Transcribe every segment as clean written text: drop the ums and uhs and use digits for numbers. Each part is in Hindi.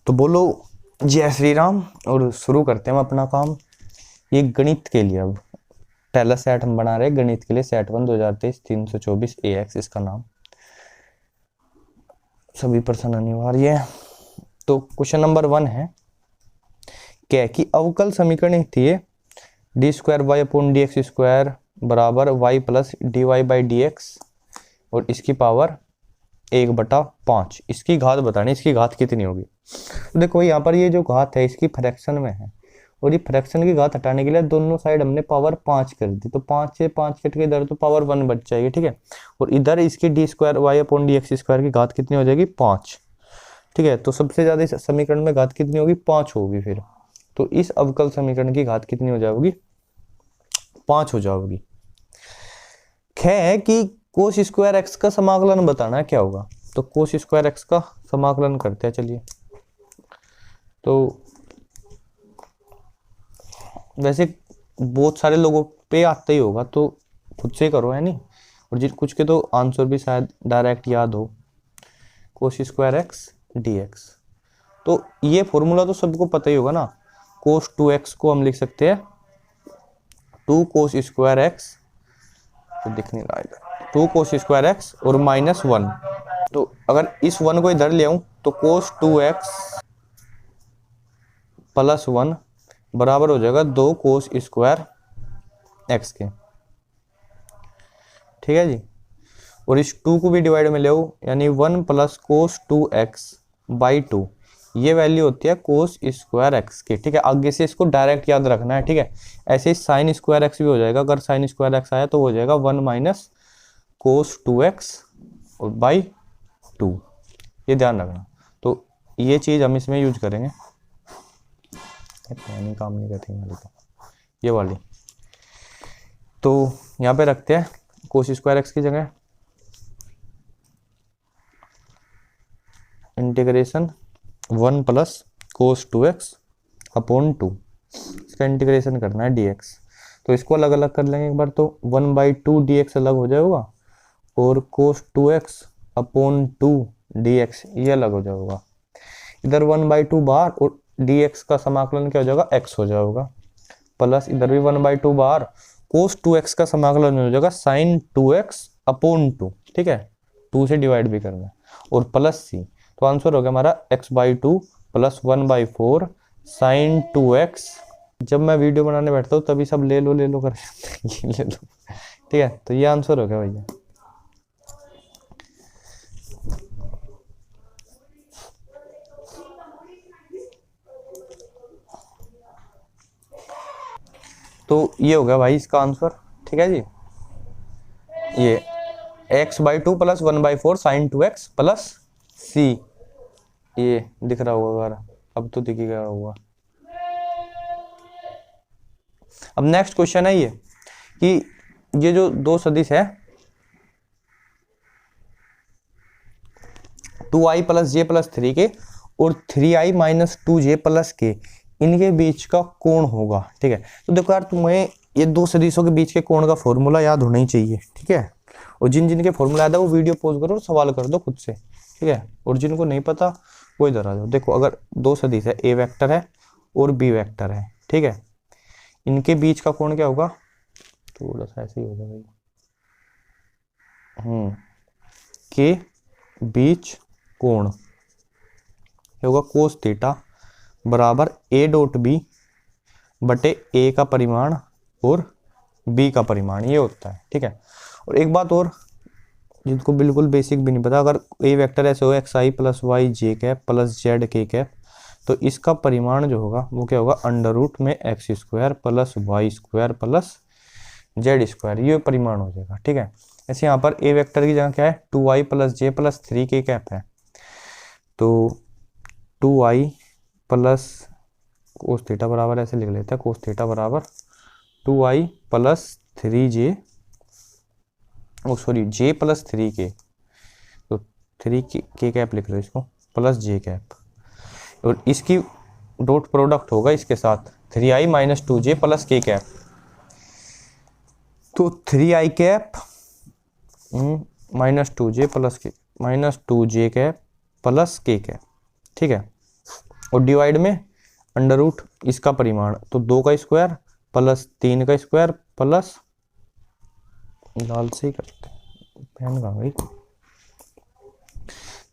तो बोलो जय श्री राम और शुरू करते हैं हम अपना काम। ये गणित के लिए अब टेलर सेट हम बना रहे हैं गणित के लिए, सेट 1 2023 324 AX इसका नाम, सभी प्रश्न अनिवार्य है। तो क्वेश्चन नंबर 1 है क्या कि अवकल समीकरण थी D square Y upon D x square बराबर Y plus D Y by D X और इसकी पावर 1/5। इसकी घात बतानी, इसकी घात कितनी होगी। तो देखो यहाँ पर ये जो घात है इसकी फ्रैक्शन में है और ये फ्रैक्शन की घात हटाने के लिए दोनों साइड हमने पावर 5 कर दी, तो 5 से 5 कट के इधर तो पावर 1 बच जाएगी, ठीक है। और इधर इसकी d square Y upon D x square की घात कितनी हो जाएगी 5, ठीक है। तो सबसे ज्यादा इस समीकरण में घात कितनी होगी 5 होगी। फिर तो इस अवकल समीकरण की घात कितनी हो जाएगी 5 हो जाएगी। है कि कोस स्क्वायर एक्स का समाकलन बताना है क्या होगा। तो कोस स्क्वायर एक्स का समाकलन करते हैं, चलिए। तो वैसे बहुत सारे लोगों पे आता ही होगा तो खुद से करो, है नहीं। और जिन कुछ के तो आंसर भी शायद डायरेक्ट याद हो, cos square x D x. तो ये फॉर्मूला तो सबको पता ही होगा ना। कोस 2x को हम लिख सकते हैं 2 कोस स्क्वायर एक्स, तो दिख नहीं रहा इधर, 2 कोस स्क्वायर एक्स और -1। तो अगर इस 1 को इधर ले आऊं तो कोस 2x प्लस 1 बराबर हो जाएगा 2 कोस स्क्वायर एक्स के, ठीक है जी। और इस 2 को भी डिवाइड में ले आओ, यानी 1 प्लस कोस 2x बाई 2, ये वैल्यू होती है कोस स्क्वायर एक्स की, ठीक है। आगे से इसको डायरेक्ट याद रखना है, ठीक है। ऐसे ही साइन स्क्वायर एक्स भी हो जाएगा, अगर साइन स्क्वायर एक्स आया तो हो जाएगा 1 माइनस कोस 2x और बाई 2, ये ध्यान रखना। तो ये चीज़ हम इसमें यूज करेंगे, नहीं काम नहीं करती वाली, तो ये वाली। तो यहाँ पे रखते हैं कोस स्क्वायर एक्स की जगह integration 1 plus cos 2x upon 2, इसका इंटीग्रेशन करना है dx। तो इसको अलग अलग कर लेंगे एक बार, तो 1/2 dx अलग हो जाएगा और कोस 2x अपॉन 2 dx ये अलग हो जाएगा। इधर 1/2 बाहर और dx का समाकलन क्या हो जाएगा x हो जाएगा, प्लस इधर भी 1/2 बाहर, कोस 2x का समाकलन हो जाएगा साइन 2x अपॉन 2, ठीक है। 2 से डिवाइड भी करना है और प्लस c। तो आंसर हो गया हमारा x/2 प्लस 1/4 साइन 2x। जब मैं वीडियो बनाने बैठता हूँ तभी सब ले लो कर ये ले लो, ठीक है। तो ये आंसर हो गया भैया। तो ये हो गया भाई इसका आंसर, ठीक है जी। ये x/2 plus 1/4 sign 2x plus c, ये दिख रहा होगा, अगर अब तो दिख गया होगा। अब नेक्स्ट क्वेश्चन है ये कि ये जो दो सदिश है 2i प्लस जे प्लस 3 के और 3i माइनस 2j प्लस के, इनके बीच का कोण होगा, ठीक है। तो देखो यार, तुम्हें ये दो सदिशों के बीच के कोण का फॉर्मूला याद होना ही चाहिए, ठीक है। और जिन जिनके फॉर्मूला याद है वो वीडियो पॉज करो और सवाल कर दो खुद से, ठीक है। और जिनको नहीं पता वो इधर आ जाओ। देखो अगर दो सदिश है, ए वेक्टर है और बी वेक्टर है, ठीक है, इनके बीच का कोण क्या होगा, थोड़ा सा ऐसे ही हो जाएगा, के बीच कोण होगा कोस थीटा बराबर a डॉट बी बटे a का परिमाण और b का परिमाण, ये होता है, ठीक है। और एक बात और, जिनको बिल्कुल बेसिक भी नहीं पता, अगर a वेक्टर ऐसे हो xi plus y j cap plus z k cap, तो इसका परिमाण जो होगा वो क्या होगा अंडर रूट में x square plus y square plus z square, ये परिमाण हो जाएगा, ठीक है। ऐसे यहाँ पर a वेक्टर की जगह क्या है 2i प्लस जे प्लस 3 के कैप है, तो 2i प्लस कोस थीटा बराबर ऐसे लिख लेते हैं, कोस थीटा बराबर 2i plus 3j, sorry j plus 3 के, तो 3 के कैप लिख लो इसको प्लस j कैप, और इसकी डॉट प्रोडक्ट होगा इसके साथ 3i minus 2j plus k cap, तो 3i cap minus 2j plus K minus 2j cap plus k cap, ठीक है। और डिवाइड में अंडर रूट इसका परिमाण, तो 2 का स्क्वायर प्लस 3 का स्क्वायर प्लस, लाल से ही करते हैं, पेन कहाँ गई,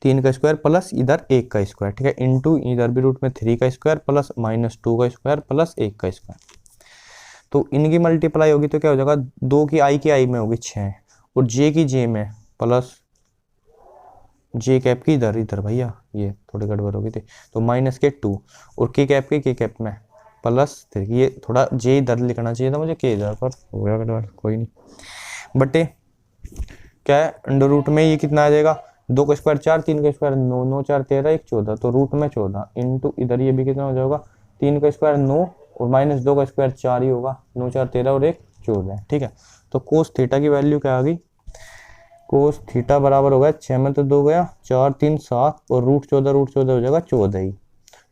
3 का स्क्वायर प्लस इधर 1 का स्क्वायर, ठीक है, इनटू इधर भी रूट में 3 का स्क्वायर प्लस -2 का स्क्वायर प्लस 1 का स्क्वायर। तो इनकी मल्टीप्लाई होगी तो क्या हो जाएगा, 2 की आई में होगी 6 और जे की जे में प्लस जे कैप की इधर इधर भैया ये थोड़ी गड़बड़ हो गई थी, तो माइनस के 2 और के कैप में प्लस 3, ये थोड़ा जे इधर लिखना चाहिए था मुझे, के इधर पर हो गया गड़बड़, कोई नहीं। बटे क्या है अंडर रूट में ये कितना आ जाएगा, 2 का स्क्वायर 4, 3 का स्क्वायर 9, 9 4 13, 1 14, तो रूट में 14 इंटू इधर ये भी कितना हो जाएगा, 3 का स्क्वायर 9 और -2 का स्क्वायर 4 ही होगा, 9 4 13 और 1 14, ठीक है। तो कोस थीटा की वैल्यू क्या आ गई, कोस थीटा बराबर हो गया 6 में तो 2 गया, 4 3 7 और रूट 14 हो जाएगा 14 ही,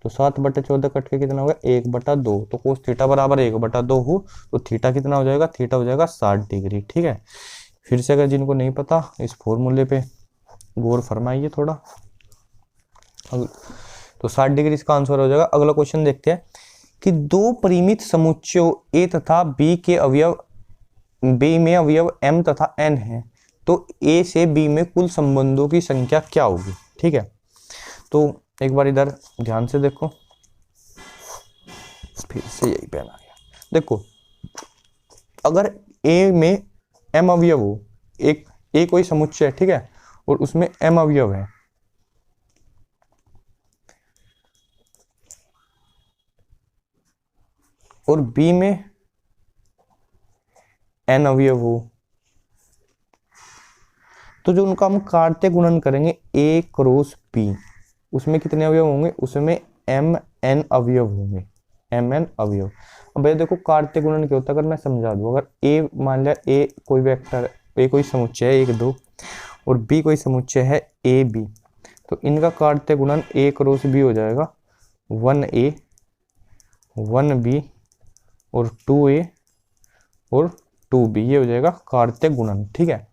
तो 7/14 कट के कितना हो गया 1/2, तो कोस थीटा बराबर 1/2 हो तो थीटा कितना हो जाएगा, थीटा हो जाएगा 60 डिग्री, ठीक है। फिर से अगर जिनको नहीं पता इस फॉर्मूले पे गौर फरमाइए थोड़ा, तो 60 डिग्री इसका आंसर हो जाएगा। अगला क्वेश्चन देखते हैं कि दो परिमित समुच्चयों ए तथा बी के अवयव, बी में अवयव m तथा n है, तो ए से बी में कुल संबंधों की संख्या क्या होगी, ठीक है। तो एक बार इधर ध्यान से देखो, फिर से यही पेन आ गया, देखो अगर ए में m अवयव हो, एक ए कोई समुच्चय है, ठीक है, और उसमें m अवयव है, और b में n अवयव हो, तो जो उनका हम काटते गुणन करेंगे a क्रॉस b, उसमें कितने अवयव होंगे, उसमें mn अवयव होंगे, mn अवयव। अब भैया देखो काटते गुणन क्या होता है, अगर मैं समझा दूं, अगर a मान लिया a कोई वेक्टर, a कोई समुच्चय है 1 2 और b कोई समुच्चय है a b, तो इनका काटते गुणन a क्रॉस b हो जाएगा 1a 1b और 2a और 2b, ये हो जाएगा काटते गुणन, ठीक है।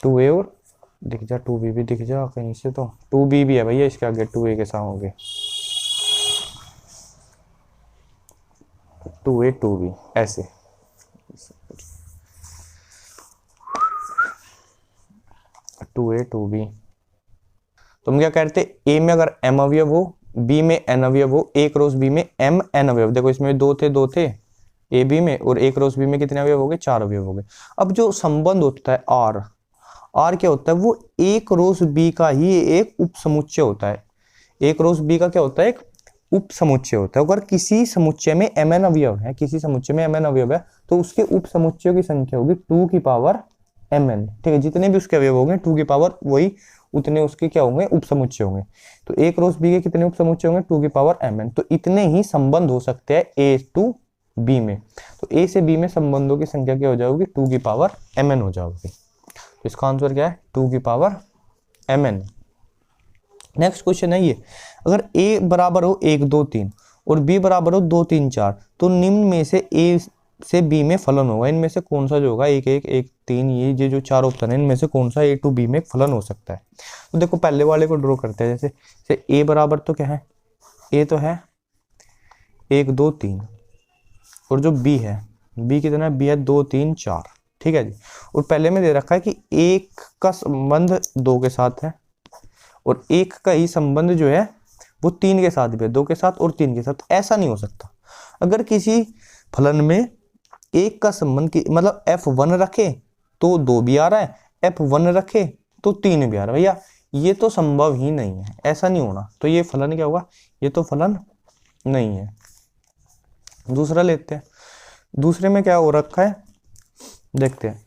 2a और दिख जा 2b भी दिख जा कहीं से, तो 2b भी है भैया इसके आगे 2a के साथ होंगे, 2a 2b ऐसे, टू ए टू बी। तो हम क्या कहते हैं, ए में अगर m अवयव हो, b में n अवयव हो, a क्रॉस b में m n अवयव, देखो इसमें दो थे ए बी में, और a क्रॉस b में कितने अवयव हो गए, 4 अवयव हो गए। अब जो संबंध होता है r क्या होता है, वो a क्रॉस b का ही एक उप समुच्चय होता है। a क्रॉस b का क्या होता है, एक उप समुच्चय होता है। अगर किसी समुच्चय में mn अवयव है, किसी समुच्चय में mn अवयव है, तो उसके उप समुच्चयों की संख्या होगी 2 की पावर mn, ठीक है। जितने भी उसके अवयव होंगे 2 की पावर वही उतने उसके क्या होंगे, उप समुच्चय होंगे। तो a क्रॉस b के कितने उप समुच्चय होंगे, 2 की पावर mn, तो इतने ही संबंध हो सकते हैं a टू b में। तो a से b में संबंधों की संख्या क्या हो जाएगी, 2 की पावर mn हो जाएगी। तो इसका आंसर क्या है, 2 की पावर mn। नेक्स्ट क्वेश्चन है ये, अगर a बराबर हो 1 2 3 और b बराबर हो 2 3 4, तो निम्न में से a से b में फलन होगा, इनमें से कौन सा जो होगा 1 1 1 3, ये जो 4 ऑप्शन है इनमें से कौन सा a टू b में एक फलन हो सकता है। तो देखो पहले वाले को ड्रॉ करते हैं, जैसे a बराबर तो क्या है, a तो है 1 2 3 और जो b है, b कितना है, b है 2 3 4, ठीक है जी। और पहले में दे रखा है कि एक का संबंध 2 के साथ है और एक का ही संबंध जो है वो 3 के साथ भी है, 2 के साथ और 3 के साथ। ऐसा नहीं हो सकता, अगर किसी फलन में एक का संबंध की मतलब f1 रखे तो 2 भी आ रहा है, f1 रखे तो 3 भी आ रहा है, भैया ये तो संभव ही नहीं है, ऐसा नहीं होना। तो ये फलन क्या होगा, ये तो फलन नहीं है। दूसरा लेते हैं, दूसरे में क्या हो रखा है देखते हैं,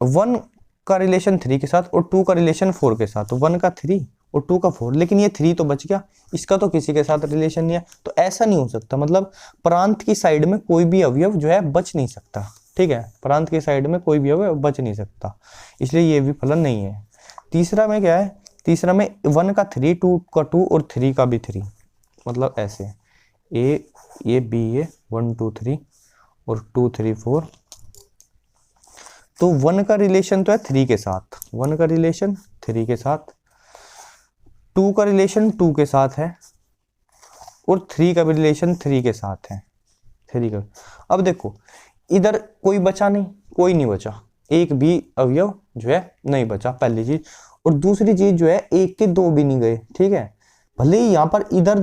1 का रिलेशन 3 के साथ और 2 का रिलेशन 4 के साथ, 1 का 3 और 2 का 4, लेकिन ये 3 तो बच गया, इसका तो किसी के साथ रिलेशन नहीं है। तो ऐसा नहीं हो सकता, मतलब प्रांत की साइड में कोई भी अवयव जो है बच नहीं सकता, ठीक है, प्रांत की साइड में कोई भी अवयव बच नहीं सकता, इसलिए ये भी फलन नहीं है। तीसरा में क्या है, तीसरा में 1 का 3, 2 का 2 और 3 का भी 3, मतलब ऐसे ये b है 1 2 3 और 2 3 4, तो 1 का रिलेशन तो है 3 के साथ, 1 का रिलेशन 3 के साथ, 2 का रिलेशन 2 के साथ है और 3 का भी रिलेशन 3 के साथ है, 3 का। अब देखो इधर कोई बचा नहीं, कोई नहीं बचा, एक भी अवयव जो है नहीं बचा, पहली चीज। और दूसरी चीज जो है एक के दो भी नहीं गए, ठीक है, भले ही यहाँ पर इधर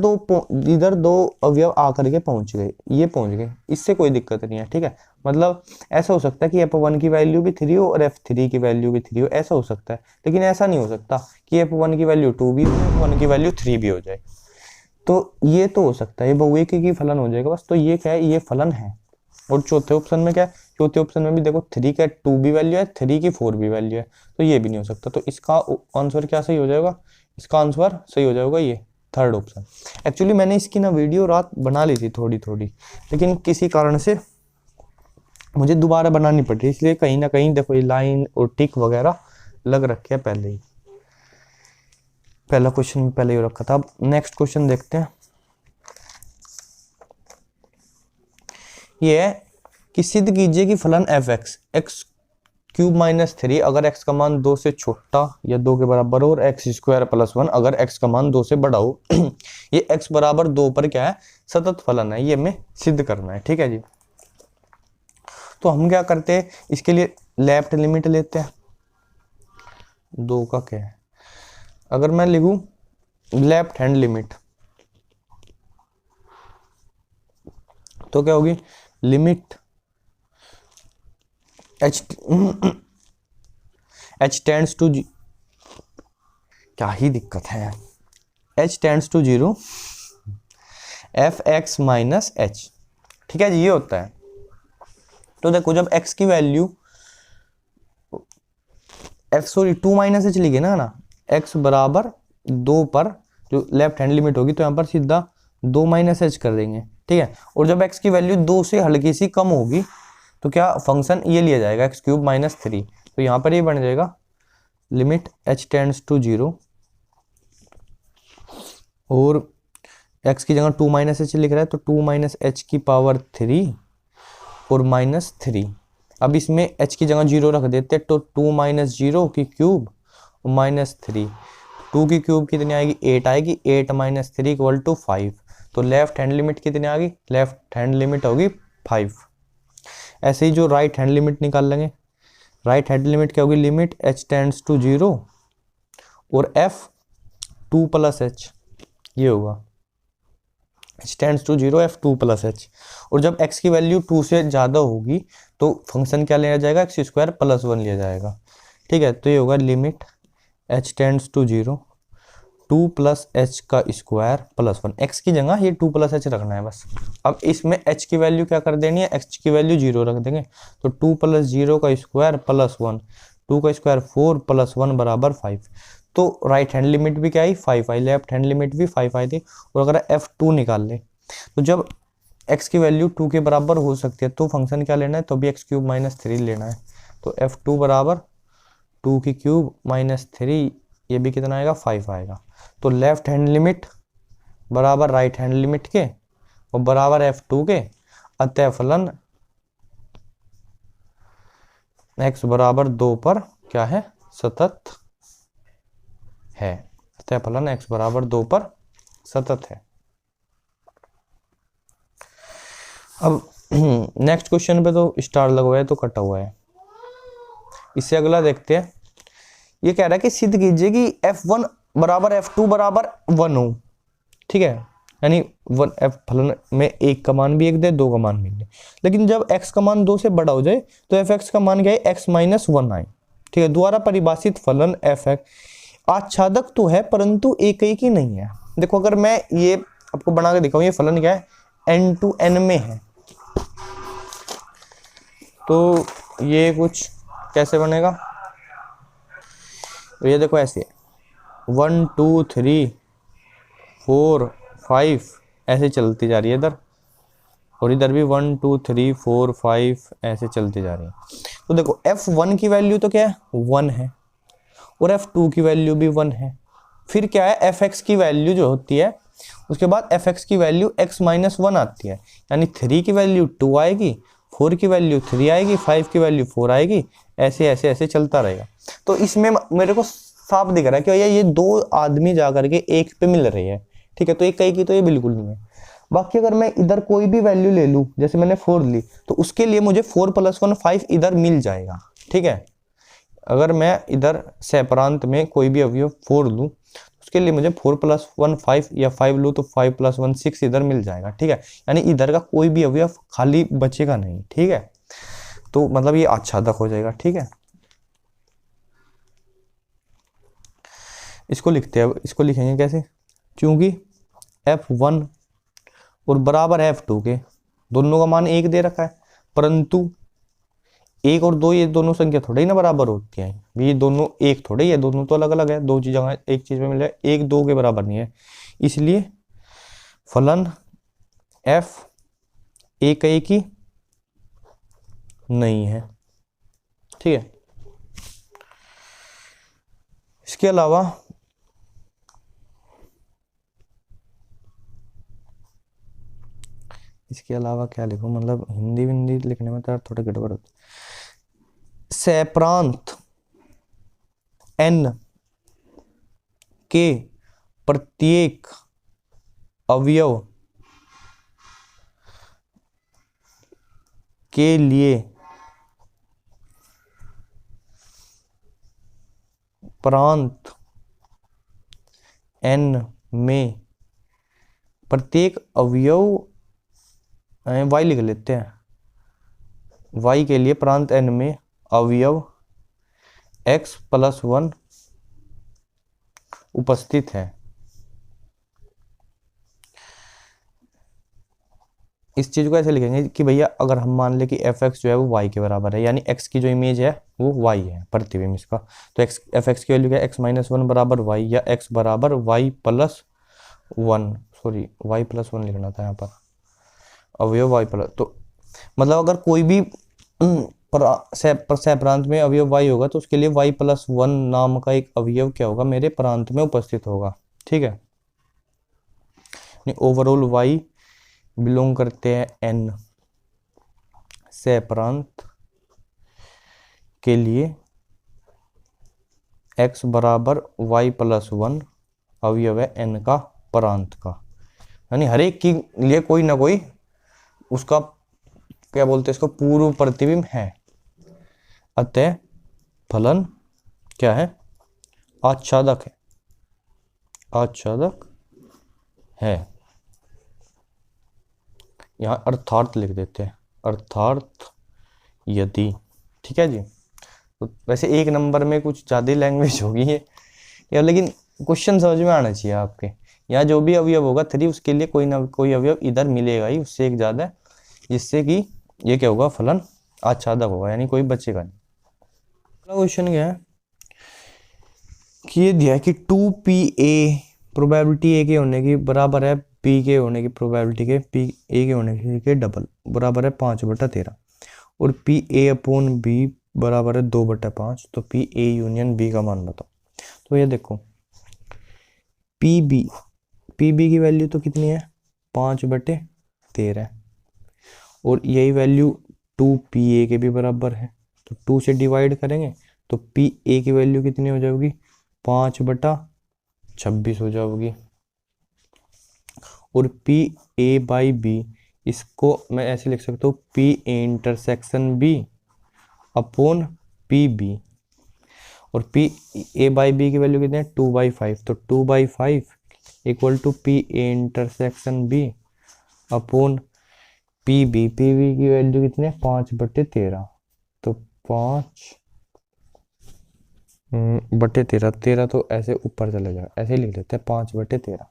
दो अवयव आकर के पहुंच गए, ये पहुंच गए, इससे कोई दिक्कत नहीं है, ठीक है। मतलब ऐसा हो सकता है कि f1 की वैल्यू भी 3 हो और f3 की वैल्यू भी 3 हो, ऐसा हो सकता है, लेकिन ऐसा नहीं हो सकता कि f1 की वैल्यू 2 भी हो, f1 की वैल्यू 3 भी हो जाए। तो ये तो हो सकता है, ये बहुएक की फलन हो जाएगा बस। तो ये क्या है, ये फलन है। और चौथे ऑप्शन में क्या है, चौथे ऑप्शन में भी देखो 3 का 2 भी वैल्यू है, 3 की 4 भी वैल्यू है, तो ये भी नहीं हो सकता। तो इसका आंसर क्या सही हो जाएगा, इसका आंसर सही हो जाएगा ये थर्ड ऑप्शन। एक्चुअली मैंने इसकी ना वीडियो रात बना ली थी थोड़ी थोड़ी, लेकिन किसी कारण से मुझे दोबारा बनानी पड़ रही, इसलिए कहीं ना कहीं देखो ये लाइन और टिक वगैरह लग रखे है पहले ही, पहला क्वेश्चन पहले ही रखा था। अब नेक्स्ट क्वेश्चन देखते हैं। ये है कि सिद्ध कीजिए कि फलन f(x) x³ माइनस 3 अगर x का मान 2 से छोटा या 2 के बराबर हो, और x² + 1 अगर x का मान 2 से बड़ा हो। ये x बराबर 2 पर क्या है, सतत फलन है, ये हमें सिद्ध करना है, ठीक है जी। तो हम क्या करते हैं, इसके लिए लेफ्ट लिमिट लेते हैं। 2 का क्या है, अगर मैं लिखूं लेफ्ट हैंड लिमिट तो क्या होगी, लिमिट h टेंड्स टू, क्या ही दिक्कत है, h tends to 0 f(x) minus h, ठीक है जी, ये होता है। तो देखो जब x की वैल्यू 2 माइनस h लिखे ना, x बराबर 2 पर जो लेफ्ट हैंड लिमिट होगी, तो यहाँ पर सीधा 2 माइनस h कर देंगे, ठीक है। और जब x की वैल्यू 2 से हल्की सी कम होगी तो क्या फंक्शन ये लिया जाएगा, x³ माइनस 3। तो यहाँ पर ये बन जाएगा लिमिट h टेंड्स टू 0, और x की जगह 2 माइनस h लिख रहा है, तो 2 माइनस h की पावर 3 और माइनस 3। अब इसमें h की जगह 0 रख देते हैं, तो 2 माइनस 0 की क्यूब और माइनस 3, 2 की क्यूब कितनी आएगी, 8 आएगी, 8 माइनस 3 इक्वल टू 5। तो लेफ्ट हैंड लिमिट कितनी आ गई, लेफ्ट हैंड लिमिट होगी 5। ऐसे ही जो राइट हैंड लिमिट निकाल लेंगे, राइट हैंड लिमिट क्या होगी, लिमिट h टेंड्स टू 0 और f2 प्लस h, ये होगा h tends to 0 f2 plus h। और जब x की वैल्यू 2 से ज़्यादा होगी तो फंक्शन क्या लिया जाएगा, x² + 1 लिया जाएगा, ठीक है। तो ये होगा limit h tends to 0 2 plus h का स्क्वायर प्लस 1, x की जगह ये 2 प्लस h रखना है बस। अब इसमें h की वैल्यू क्या कर देनी है, x की वैल्यू 0 रख देंगे, तो 2 प्लस 0 का स्क्वायर प्लस 1, 2 का स्क्वायर 4 प्लस 1 बराबर 5। तो राइट हैंड लिमिट भी क्या आई, 5 आई, लेफ्ट हैंड लिमिट भी 5 आई थी। और अगर f2 निकाल ले, तो जब x की वैल्यू 2 के बराबर हो सकती है तो फंक्शन क्या लेना है, तो भी x³ माइनस 3 लेना है। तो f2 बराबर 2 की क्यूब माइनस 3, ये भी कितना आएगा, 5 आएगा। तो लेफ्ट हैंड लिमिट बराबर राइट हैंड लिमिट के और बराबर f2 के, अतः फलन x बराबर 2 पर क्या है, सतत है। अतः फलन x बराबर 2 पर सतत है। अब नेक्स्ट क्वेश्चन पे तो स्टार लगा हुआ है, तो कटा हुआ है। इससे अगला देखते हैं। ये कह रहा है कि सिद्ध कीजिए कि f1 बराबर f2 बराबर 1 हो, ठीक है, यानी f फलन में 1 का मान भी 1 दे, 2 का मान भी 1 दे, लेकिन जब x का मान 2 से बड़ा हो जाए तो fx का मान क्या है, x माइनस 1 आए, ठीक है। द्वारा परिभाषित फलन fx आच्छादक तो है परंतु एक ही नहीं है। देखो अगर मैं ये आपको बना के दिखाऊं, ये फलन क्या है, n to n में है, तो ये कुछ कैसे बनेगा, तो ये देखो ऐसे 1 2 3 4 5 ऐसे चलती जा रही है इधर, और इधर भी 1 2 3 4 5 ऐसे चलती जा रही है। तो देखो f1 की वैल्यू तो क्या है, 1 है, और f2 की वैल्यू भी 1 है। फिर क्या है, fx की वैल्यू जो होती है, उसके बाद fx की वैल्यू x माइनस 1 आती है, यानी 3 की वैल्यू 2 आएगी, 4 की वैल्यू 3 आएगी, 5 की वैल्यू 4 आएगी, ऐसे ऐसे ऐसे चलता रहेगा। तो इसमें मेरे को साफ दिख रहा है कि भैया ये 2 आदमी जाकर के 1 पे मिल रही है, ठीक है, तो एक कई की तो ये बिल्कुल नहीं है। बाकी अगर मैं इधर कोई भी वैल्यू ले लूँ, जैसे मैंने 4 ली, तो उसके लिए मुझे 4 + 1 5 इधर मिल जाएगा। ठीक है, अगर मैं इधर सहप्रांत में कोई भी अवयव 4 लूँ, उसके लिए मुझे 4 + 1 5 या 5 लूँ तो 5 + 1 6 इधर मिल जाएगा। ठीक है, यानी इधर का कोई भी अवयव खाली बचेगा नहीं। ठीक है, तो मतलब ये आच्छादक हो जाएगा। ठीक है, इसको लिखते हैं। अब इसको लिखेंगे कैसे, क्योंकि F1 और बराबर F2 के दोनों का मान 1 दे रखा है, परंतु 1 और 2 ये दोनों संख्या थोड़े ही ना बराबर होती हैं, ये दोनों एक थोड़े ही है, दोनों तो अलग अलग है। दो चीज एक चीज में मिल जाए, 1 2 के बराबर नहीं है, इसलिए फलन F एक ही नहीं है। ठीक है, इसके अलावा क्या लिखूं, मतलब हिंदी विंदी लिखने में तो थोड़ा गड़बड़ होती है। सहप्रांत n के प्रत्येक अवयव के लिए प्रांत n में प्रत्येक अवयव y लिख लेते हैं, y के लिए प्रांत n में अवयव x + 1 उपस्थित है। इस चीज को ऐसे लिखेंगे कि भैया अगर हम मान ले कि fx जो है वो y के बराबर है, यानी x की जो इमेज है वो y है, प्रतिबिंब इसका, तो fx की वैल्यू क्या है, x - 1 बराबर y, या x बराबर y + 1, सॉरी y + 1 लिखना था यहाँ पर, अवयव y प्लस। तो मतलब अगर कोई भी सहप्रांत में अवयव y होगा तो उसके लिए y + 1 नाम का एक अवयव क्या होगा, मेरे प्रांत में उपस्थित होगा। ठीक है, ओवरऑल y बिलोंग करते हैं n सहप्रांत के लिए x बराबर y + 1 अवयव है n का प्रांत का, यानी हर एक के लिए कोई ना कोई उसका क्या बोलते हैं इसको, पूर्व प्रतिबिंब है। अतः फलन क्या है, आच्छादक है, आच्छादक है। यहां अर्थार्थ लिख देते हैं, अर्थार्थ यदि। ठीक है जी, तो वैसे 1 नंबर में कुछ ज़्यादा लैंग्वेज होगी है या, लेकिन क्वेश्चन समझ में आना चाहिए आपके। यहाँ जो भी अवयव होगा 3 उसके लिए कोई ना कोई अवयव इधर मिलेगा ही, उससे एक ज़्यादा, जिससे कि ये क्या होगा, फलन आच्छादक होगा, यानी कोई बचेगा नहीं। अगला क्वेश्चन क्या है कि ये दिया है कि 2pa प्रोबेबिलिटी ए के होने की बराबर है p के होने की प्रोबेबिलिटी के p a के होने के डबल बराबर है 5/13, और pa/b बराबर है 2/5, तो p a यूनियन b का मान बताओ। तो ये देखो pb की वैल्यू तो कितनी है, 5/13, और यही वैल्यू 2pa के भी बराबर है, तो 2 से डिवाइड करेंगे तो pa की वैल्यू कितनी हो जाएगी, 5/26 हो जाएगी, और pa/b इसको मैं ऐसे लिख सकता हूँ, p/b अपॉन pb, और pa/b की वैल्यू कितनी है, 2/5, तो 2/5 equal to p/b upon pb की वैल्यू कितनी है, 5/13, तो 5/13, 13 तो ऐसे ऊपर चले जाएगा, ऐसे ही लिख लेते हैं 5/13।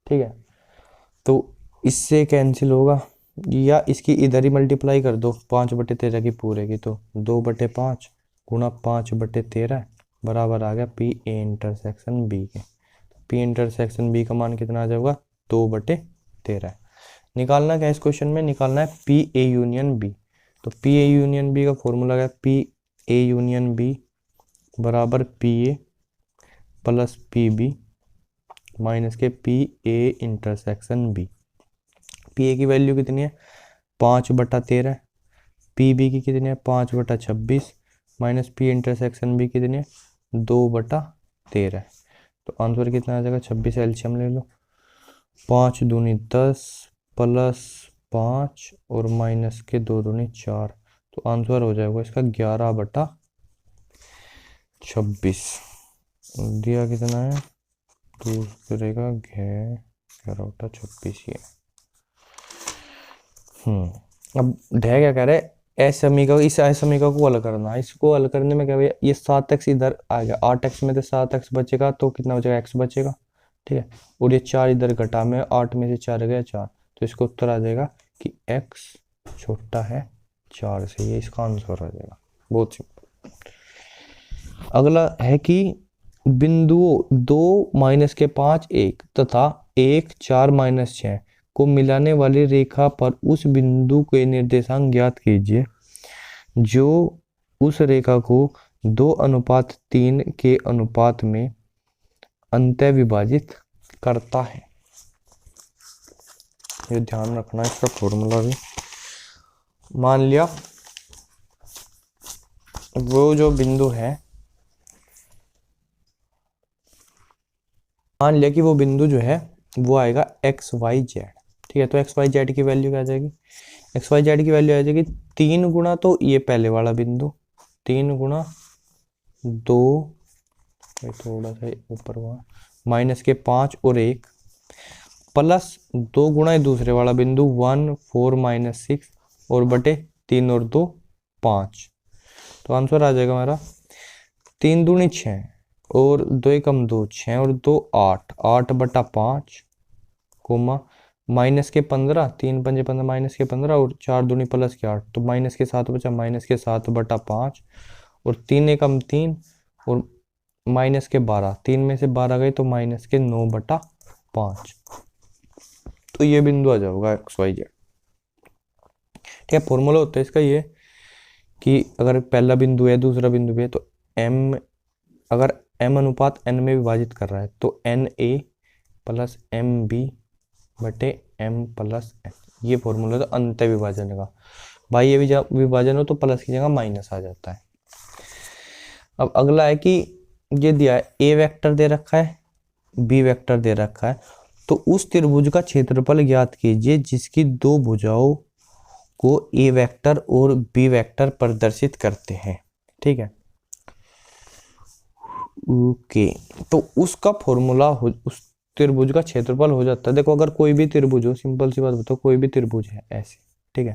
ठीक है, तो इससे कैंसिल होगा, या इसकी इधर ही मल्टीप्लाई कर दो 5/13 की पूरे की, तो 2/5 गुणा 5/13 बराबर आ गया p/b के। p/b का मान कितना आ जाएगा, 2/13। निकालना क्या है इस क्वेश्चन में, निकालना है pa यूनियन b। तो pa यूनियन b का फॉर्मूला क्या है, pa यूनियन b बराबर pa + pb माइनस के pa/b। pa की वैल्यू कितनी है, 5/13, pb की कितनी है, 5/26, माइनस p/b कितनी है, 2/13, तो आंसर कितना आ जाएगा, 26 एलसीएम ले लो, 5 दूनी 10 प्लस 5 और माइनस के 2 दूनी 4, तो आंसर हो जाएगा इसका 11/26। दिया कितना है, दूसरे का 11/26 ये। अब ढह क्या कह रहे, इस समीकरण को हल करना है। इसको हल करने में क्या भैया, ये 7x इधर आ गया, 8x में तो 7x बचेगा, तो कितना बचेगा, x बचेगा, ठीक है। और ये 4 इधर घटा में, 8 में से 4 गया 4, तो इसको उत्तर आ जाएगा कि x छोटा है 4 से, ये इसका आंसर आ जाएगा। बहुत सिंपल। अगला है कि बिंदुओं 2 -5 1 तथा 1 4 -6 को मिलाने वाली रेखा पर उस बिंदु के निर्देशांक ज्ञात कीजिए जो उस रेखा को 2:3 के अनुपात में अंतः विभाजित करता है। ये ध्यान रखना इसका फॉर्मूला भी। मान लिया वो जो बिंदु है, मान लिया कि वो बिंदु जो है वो आएगा XYZ, ठीक है। तो XYZ की वैल्यू क्या आ जाएगी, XYZ की वैल्यू आ जाएगी 3 गुना, तो ये पहले वाला बिंदु 3 गुना 2, थोड़ा सा ऊपर हुआ, माइनस के 5 और 1 प्लस 2 गुना दूसरे वाला बिंदु 1 4 -6 और बटे 3 और 2 5, तो आंसर आ जाएगा हमारा 3 दूनी 6 और 2 एकम 2 6 और 2 8 8/5 कोमा माइनस के 15 3 पंजे 15 माइनस के 15 और 4 दूनी प्लस के 8, तो माइनस के 7 बचा, माइनस के 7/5 और 3 एकम 3 और माइनस के 12, 3 में से 12 गए तो माइनस के 9/5, तो ये बिंदु आ जाएगा XYZ, ठीक है। फॉर्मूला होता है इसका ये कि अगर पहला बिंदु है दूसरा बिंदु भी है तो m, अगर m अनुपात n में विभाजित कर रहा है तो NA प्लस MB बटे M प्लस n, ये फॉर्मूला तो अंत विभाजन का। भाई ये भी जब विभाजन हो तो प्लस की जगह माइनस आ जाता है। अब अगला है कि ये दिया है A वेक्टर दे रखा है, B वेक्टर दे रखा है, तो उस त्रिभुज का क्षेत्रफल ज्ञात कीजिए जिसकी दो भुजाओं को A वेक्टर और B वेक्टर प्रदर्शित करते हैं, ठीक है। ओके, तो उसका फॉर्मूला उस त्रिभुज का क्षेत्रफल हो जाता है। देखो अगर कोई भी त्रिभुज हो, सिंपल सी बात बताओ, कोई भी त्रिभुज है ऐसे, ठीक है,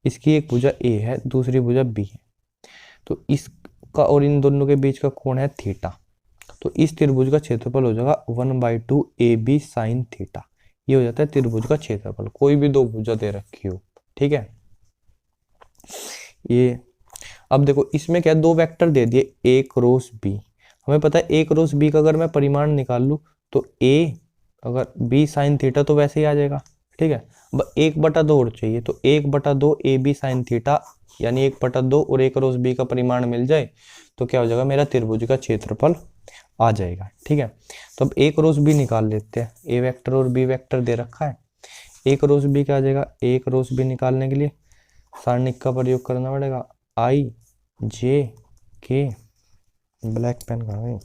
इसकी एक भुजा A है दूसरी भुजा B है, तो इसका और इन दोनों के बीच का कोण है थीटा, तो इस त्रिभुज का क्षेत्रफल हो जाएगा 1/2 AB साइन थीटा, ये हो जाता है त्रिभुज का क्षेत्रफल। कोई भी दो भुजा दे रखी हो, ठीक है। ये अब देखो इसमें क्या, दो वेक्टर दे दिए A क्रॉस B, हमें पता है A क्रॉस B का अगर मैं परिमाण निकाल लूँ तो A अगर B साइन थीटा तो वैसे ही आ जाएगा, ठीक है। अब 1/2 और चाहिए, तो 1/2 AB साइन थीटा यानी 1/2 और A क्रॉस B का परिमाण मिल जाए तो क्या हो जाएगा, मेरा त्रिभुज का क्षेत्रफल आ जाएगा, ठीक है। तो अब A क्रॉस B निकाल लेते हैं, A वेक्टर और B वेक्टर दे रखा है, A क्रॉस B क्या आ जाएगा, A क्रॉस B निकालने के लिए सारणिक का प्रयोग करना पड़ेगा, I J K, black pen कहाँ है,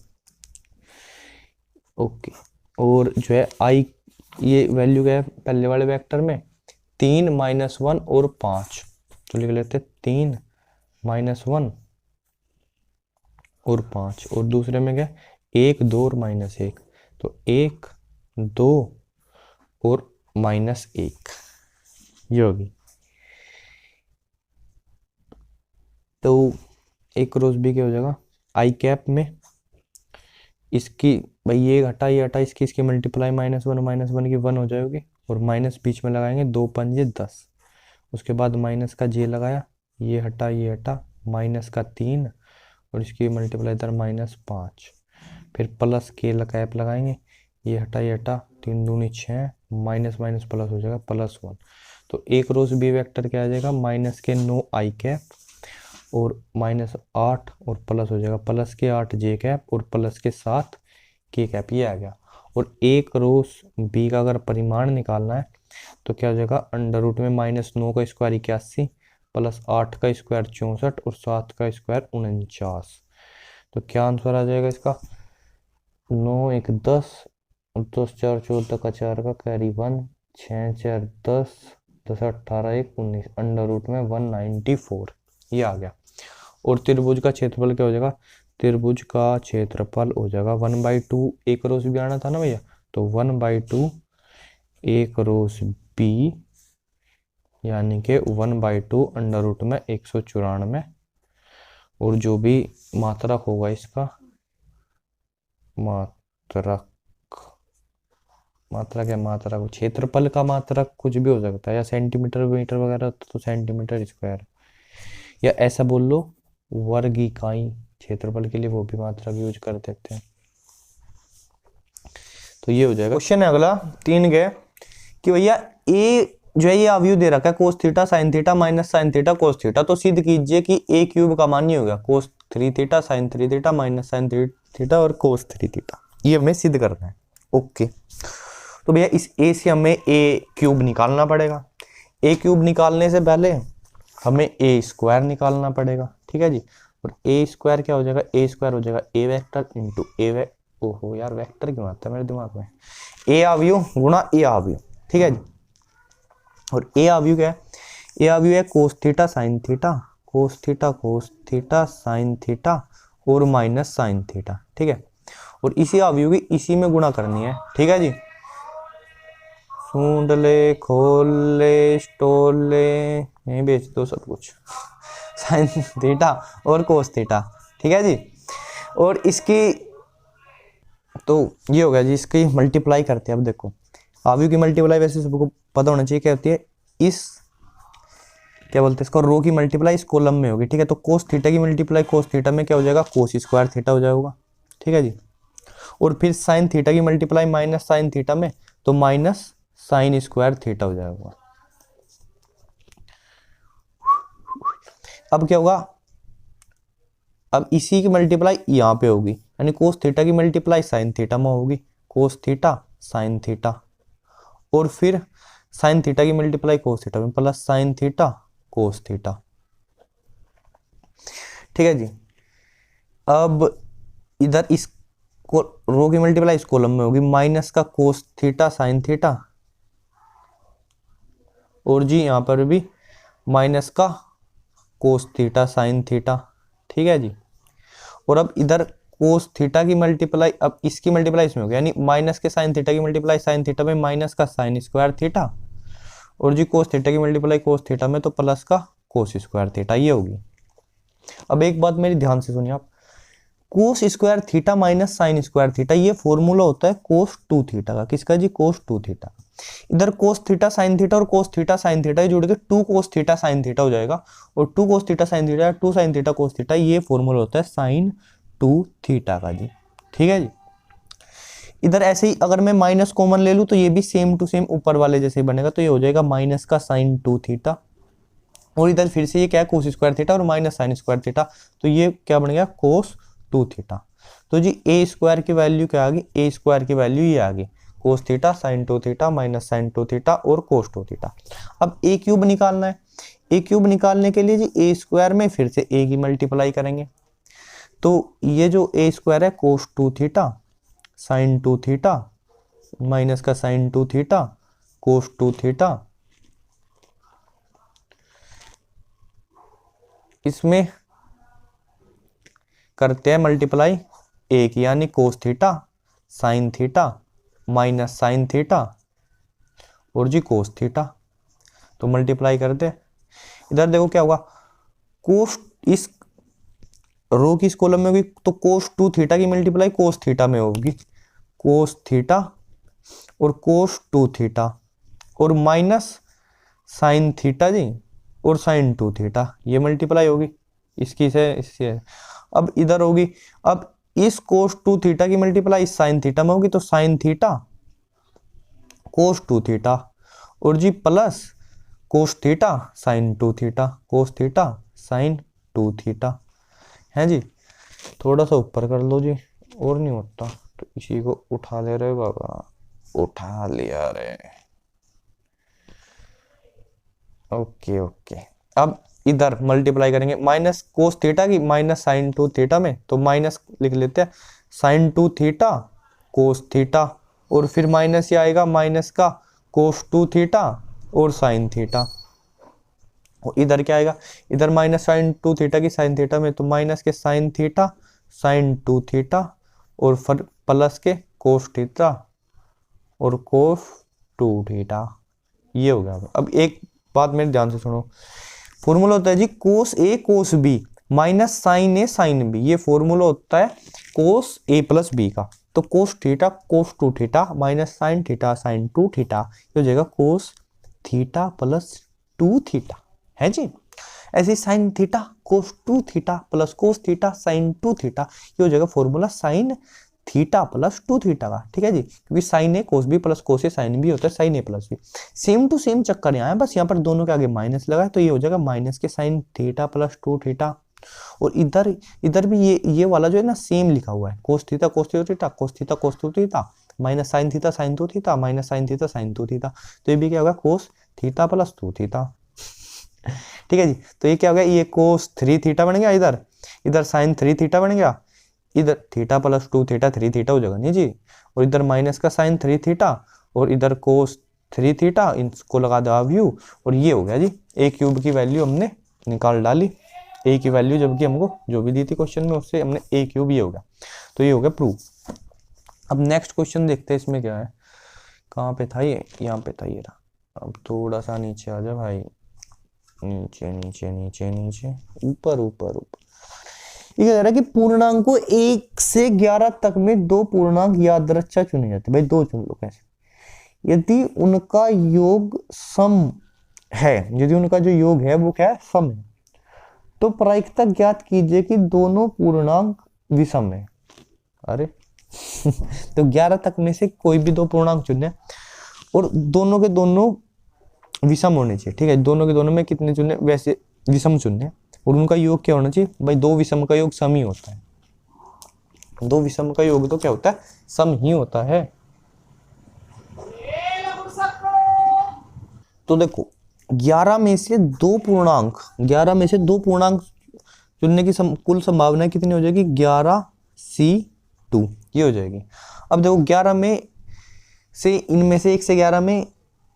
ओके। और जो है I, ये वैल्यू क्या है पहले वाले वेक्टर में 3 -1 और 5, तो लिख लेते 3 -1 और 5, और दूसरे में क्या 1 2 और -1, तो 1 2 और -1 ये होगी। तो A क्रॉस B क्या हो जाएगा, I कैप में इसकी भाई ये हटा इसकी मल्टीप्लाई -1 -1 की 1 हो जाएगी, और माइनस बीच में लगाएंगे 2 पंजे 10, उसके बाद माइनस का J लगाया, ये हटा माइनस का 3 और इसकी मल्टीप्लाई इधर -5, फिर प्लस के कैप लगाएंगे, ये हटा 3 दूनी 6 माइनस माइनस प्लस हो जाएगा +1, तो A क्रॉस B वेक्टर क्या आ जाएगा, माइनस के 9 I कैप और -8 और प्लस हो जाएगा प्लस के 8 J कैप और प्लस के 7 K कैप, ये आ गया। और A क्रॉस B का अगर परिमाण निकालना है तो क्या हो जाएगा, अंडर रूट में -9 का स्क्वायर 81 प्लस 8 का स्क्वायर 64 और 7 का स्क्वायर 49, तो क्या आंसर आ जाएगा इसका, 9 1 10 10 4 14 का 4 का कैरी 1, 6 4 10, 10 18 1 19, अंडर रूट में 194 ये आ गया। और त्रिभुज का क्षेत्रफल क्या हो जाएगा? त्रिभुज का क्षेत्रफल हो जाएगा 1/2, एक रोस भी आना था ना भैया, तो 1/2 एक रोस बी यानी कि 1/2 अंडर रूट में 194। और जो भी मात्रक होगा इसका, मात्रक या मात्रक क्षेत्रफल का मात्रक कुछ भी हो सकता है, या सेंटीमीटर मीटर वगैरह तो सेंटीमीटर स्क्वायर, या ऐसा बोल लो वर्ग इकाई क्षेत्रफल के लिए वो भी मात्रक यूज कर देते हैं। तो ये हो जाएगा। क्वेश्चन है अगला 3 के कि भैया ए जो है ये अवयव दे रखा है cos theta sin theta minus sin theta cos theta, तो सिद्ध कीजिए कि a क्यूब का मान ये हो गया cos 3 theta sin 3 theta minus sin 3 theta और cos 3 थीटा, ये हमें सिद्ध करना है। ओके, तो भैया इस a से हमें a क्यूब निकालना पड़ेगा। a क्यूब निकालने से पहले हमें a स्क्वायर निकालना पड़ेगा, ठीक है जी। और a स्क्वायर क्या हो जाएगा? a स्क्वायर हो जाएगा a वेक्टर इंटू a ओहो यार वेक्टर क्यों आता है मेरे दिमाग में, a अवयव गुणा a अवयव, ठीक है जी। और a अवयव क्या है? a अवयव है cos theta sin theta, cos theta sin theta और माइनस sin थीटा, ठीक है। और इसी अवयव की इसी में गुणा करनी है, ठीक है जी। सूंड ले, खोल ले, स्टोल ले, यहीं बेच दो सब कुछ sin थीटा और cos थीटा, ठीक है जी। और इसकी तो ये हो गया जी, इसकी मल्टीप्लाई करते हैं। अब देखो अवयव की मल्टीप्लाई वैसे सबको पता होना चाहिए क्या होती है, इस क्या बोलते हैं इसको, रो की मल्टीप्लाई इस कॉलम में होगी, ठीक है। तो कोस थीटा की मल्टीप्लाई कोस थीटा में क्या हो जाएगा? कोस स्क्वायर थीटा हो जाएगा, ठीक है जी। और फिर साइन थीटा की मल्टीप्लाई माइनस साइन थीटा में, तो माइनस साइन स्क्वायर थीटा हो जाएगा। अब क्या होगा? अब इसी की मल्टीप्लाई यहाँ पे होगी, यानी कोस थीटा की मल्टीप्लाई साइन थीटा में होगी, कोस थीटा साइन थीटा। और फिर साइन थीटा की मल्टीप्लाई कोस थीटा में plus sign theta cos theta, ठीक है जी। अब इधर इस रो की मल्टीप्लाई इस कॉलम में होगी, माइनस का कोस थीटा साइन थीटा, और जी यहां पर भी माइनस का कोस थीटा साइन थीटा, ठीक है जी। और अब इधर कोस थीटा की मल्टीप्लाई, अब इसकी मल्टीप्लाई इसमें होगी, यानी माइनस के साइन थीटा की मल्टीप्लाई साइन थीटा में माइनस का साइन स्क्वायर थीटा, और जी कोस थीटा की मल्टीप्लाई कोस थीटा में तो प्लस का कोस स्क्वायर थीटा, ये होगी। अब एक बात मेरी ध्यान से सुनिए आप, cos square theta minus sine square theta ये फॉर्मूला होता है कोस 2 थीटा का। किसका जी? कोस 2 थीटा। इधर कोस थीटा साइन थीटा और कोस थीटा साइन थीटा जुड़ के 2 कोस थीटा साइन थीटा हो जाएगा, और 2 कोस theta sine theta 2 sign theta cos theta, ये फॉर्मूला होता है साइन 2 थीटा का जी, ठीक है जी। इधर ऐसे ही अगर मैं माइनस कॉमन ले लूं तो ये भी सेम टू सेम ऊपर वाले जैसे बनेगा, तो ये हो जाएगा माइनस का साइन 2 थीटा, और इधर फिर से ये क्या है? कोस स्क्वायर थीटा और माइनस साइन स्क्वायर थीटा, तो ये क्या बन गया? कोस 2 थीटा। तो जी ए स्क्वायर की वैल्यू क्या आ गई? ए स्क्वायर की वैल्यू ये आ गई cos theta sine 2 theta minus sine 2 theta और कोस 2 थीटा। अब ए क्यूब निकालना है। ए क्यूब निकालने के लिए जी ए स्क्वायर में फिर से ए की मल्टीप्लाई करेंगे, तो ये जो ए स्क्वायर है कोस 2 थीटा साइन 2 थीटा माइनस का साइन 2 थीटा कोस 2 थीटा, इसमें करते हैं मल्टीप्लाई एक, यानी कोस theta sine theta minus sine theta और जी कोस थीटा, तो मल्टीप्लाई करते हैं। इधर देखो क्या होगा, कोस इस रो की इस कॉलम में होगी तो कोस 2 थीटा की मल्टीप्लाई कोस थीटा में होगी, कोस थीटा और कोस 2 थीटा और माइनस साइन थीटा जी और साइन 2 थीटा, ये मल्टीप्लाई होगी इसकी से इससे। अब इधर होगी, अब इस कोस 2 थीटा की मल्टीप्लाई इस साइन थीटा में होगी, तो साइन थीटा कोस 2 थीटा और जी plus cos theta sine 2 theta, cos theta sine 2 theta है जी। थोड़ा सा ऊपर कर लो जी, और नहीं होता तो इसी को उठा ले रहे बाबा, उठा लिया रे। ओके ओके, अब इधर मल्टीप्लाई करेंगे माइनस कोस थीटा की माइनस साइन 2 थीटा में, तो माइनस लिख लेते हैं साइन 2 थीटा कोस थीटा और फिर माइनस ये आएगा माइनस का कोस 2 थीटा और साइन थीटा। और इधर क्या आएगा, इधर माइनस साइन 2 थीटा की साइन थीटा में, तो माइनस के साइन थीटा साइन 2 थीटा और फिर प्लस के कोस थीटा और कोस 2 थीटा। ये हो गया। अब एक बात मेरे ध्यान से सुनो, फॉर्मूला होता है जी कोस ए कोस बी माइनस साइन ए साइन बी। ये फॉर्मूला होता है कोस ए प्लस बी का। तो cos theta cos 2 theta minus sine theta sine 2 theta, ये हो जाएगा कोस थीटा प्लस 2 थीटा, है जी। ऐसे sine theta cos 2 theta plus cos theta sine 2 theta, ये हो जाएगा formula sine theta plus 2 theta का, ठीक है जी। क्योंकि sine a cos b plus cos a sine b होता है sine a plus b. Same to same चक्कर यहाँ है, बस यहाँ पर दोनों के आगे माइनस लगा है, तो ये हो जाएगा माइनस के साइन थीटा प्लस 2 थीटा। और इधर इधर भी ये वाला जो है ना सेम लिखा हुआ है, cos theta cos 2 theta cos theta cos 2 theta minus sine theta sine 2 theta minus sine theta sine 2 theta. तो ये भी क्या होगा कोस थीटा प्लस 2 थीटा, ठीक है जी। तो ये क्या हो गया, ये कोस 3 थीटा बन गया, इधर इधर साइन 3 थीटा बन गया, इधर थीटा प्लस 2 थीटा 3 थीटा हो जाएगा नहीं जी। और इधर माइनस का साइन 3 थीटा और इधर कोस 3 थीटा, इनको लगा दो व्यू, और ये हो गया जी। ए क्यूब की वैल्यू हमने निकाल डाली, ए की वैल्यू जबकि हमको जो भी दी थी क्वेश्चन में उससे हमने ए क्यूब, ये हो गया। तो ये हो गया प्रूफ। अब नेक्स्ट क्वेश्चन देखते हैं, इसमें क्या है, कहाँ पे था ये, यहाँ पे था ये रहा। अब थोड़ा सा नीचे आ जा भाई, नीचे नीचे नीचे नीचे ऊपर ऊपर ऊपर। ये कह रहा है कि पूर्णांकों 1 से 11 तक में दो पूर्णांक यादृच्छा चुने जाते, भाई दो चुन लो कैसे, यदि उनका योग सम है, यदि उनका जो योग है वो क्या है, सम है, तो प्रायिकता ज्ञात कीजिए कि दोनों पूर्णांक विषम है। अरे तो 11 तक में से कोई भी दो पूर्णांक चुने और दोनों के दोनों विषम होने चाहिए, ठीक है। दोनों के दोनों में कितने चुने, वैसे विषम चुने, और उनका योग क्या होना चाहिए, भाई दो विषम का योग सम ही होता है। दो विषम का योग तो क्या होता है, सम ही होता है। तो देखो 11 में से दो पूर्णांक, 11 में से दो पूर्णांक चुनने की कुल संभावना कितनी हो जाएगी, 11C2 ये हो जाएगी। अब देखो 11 में से, इनमें से 1 से 11 में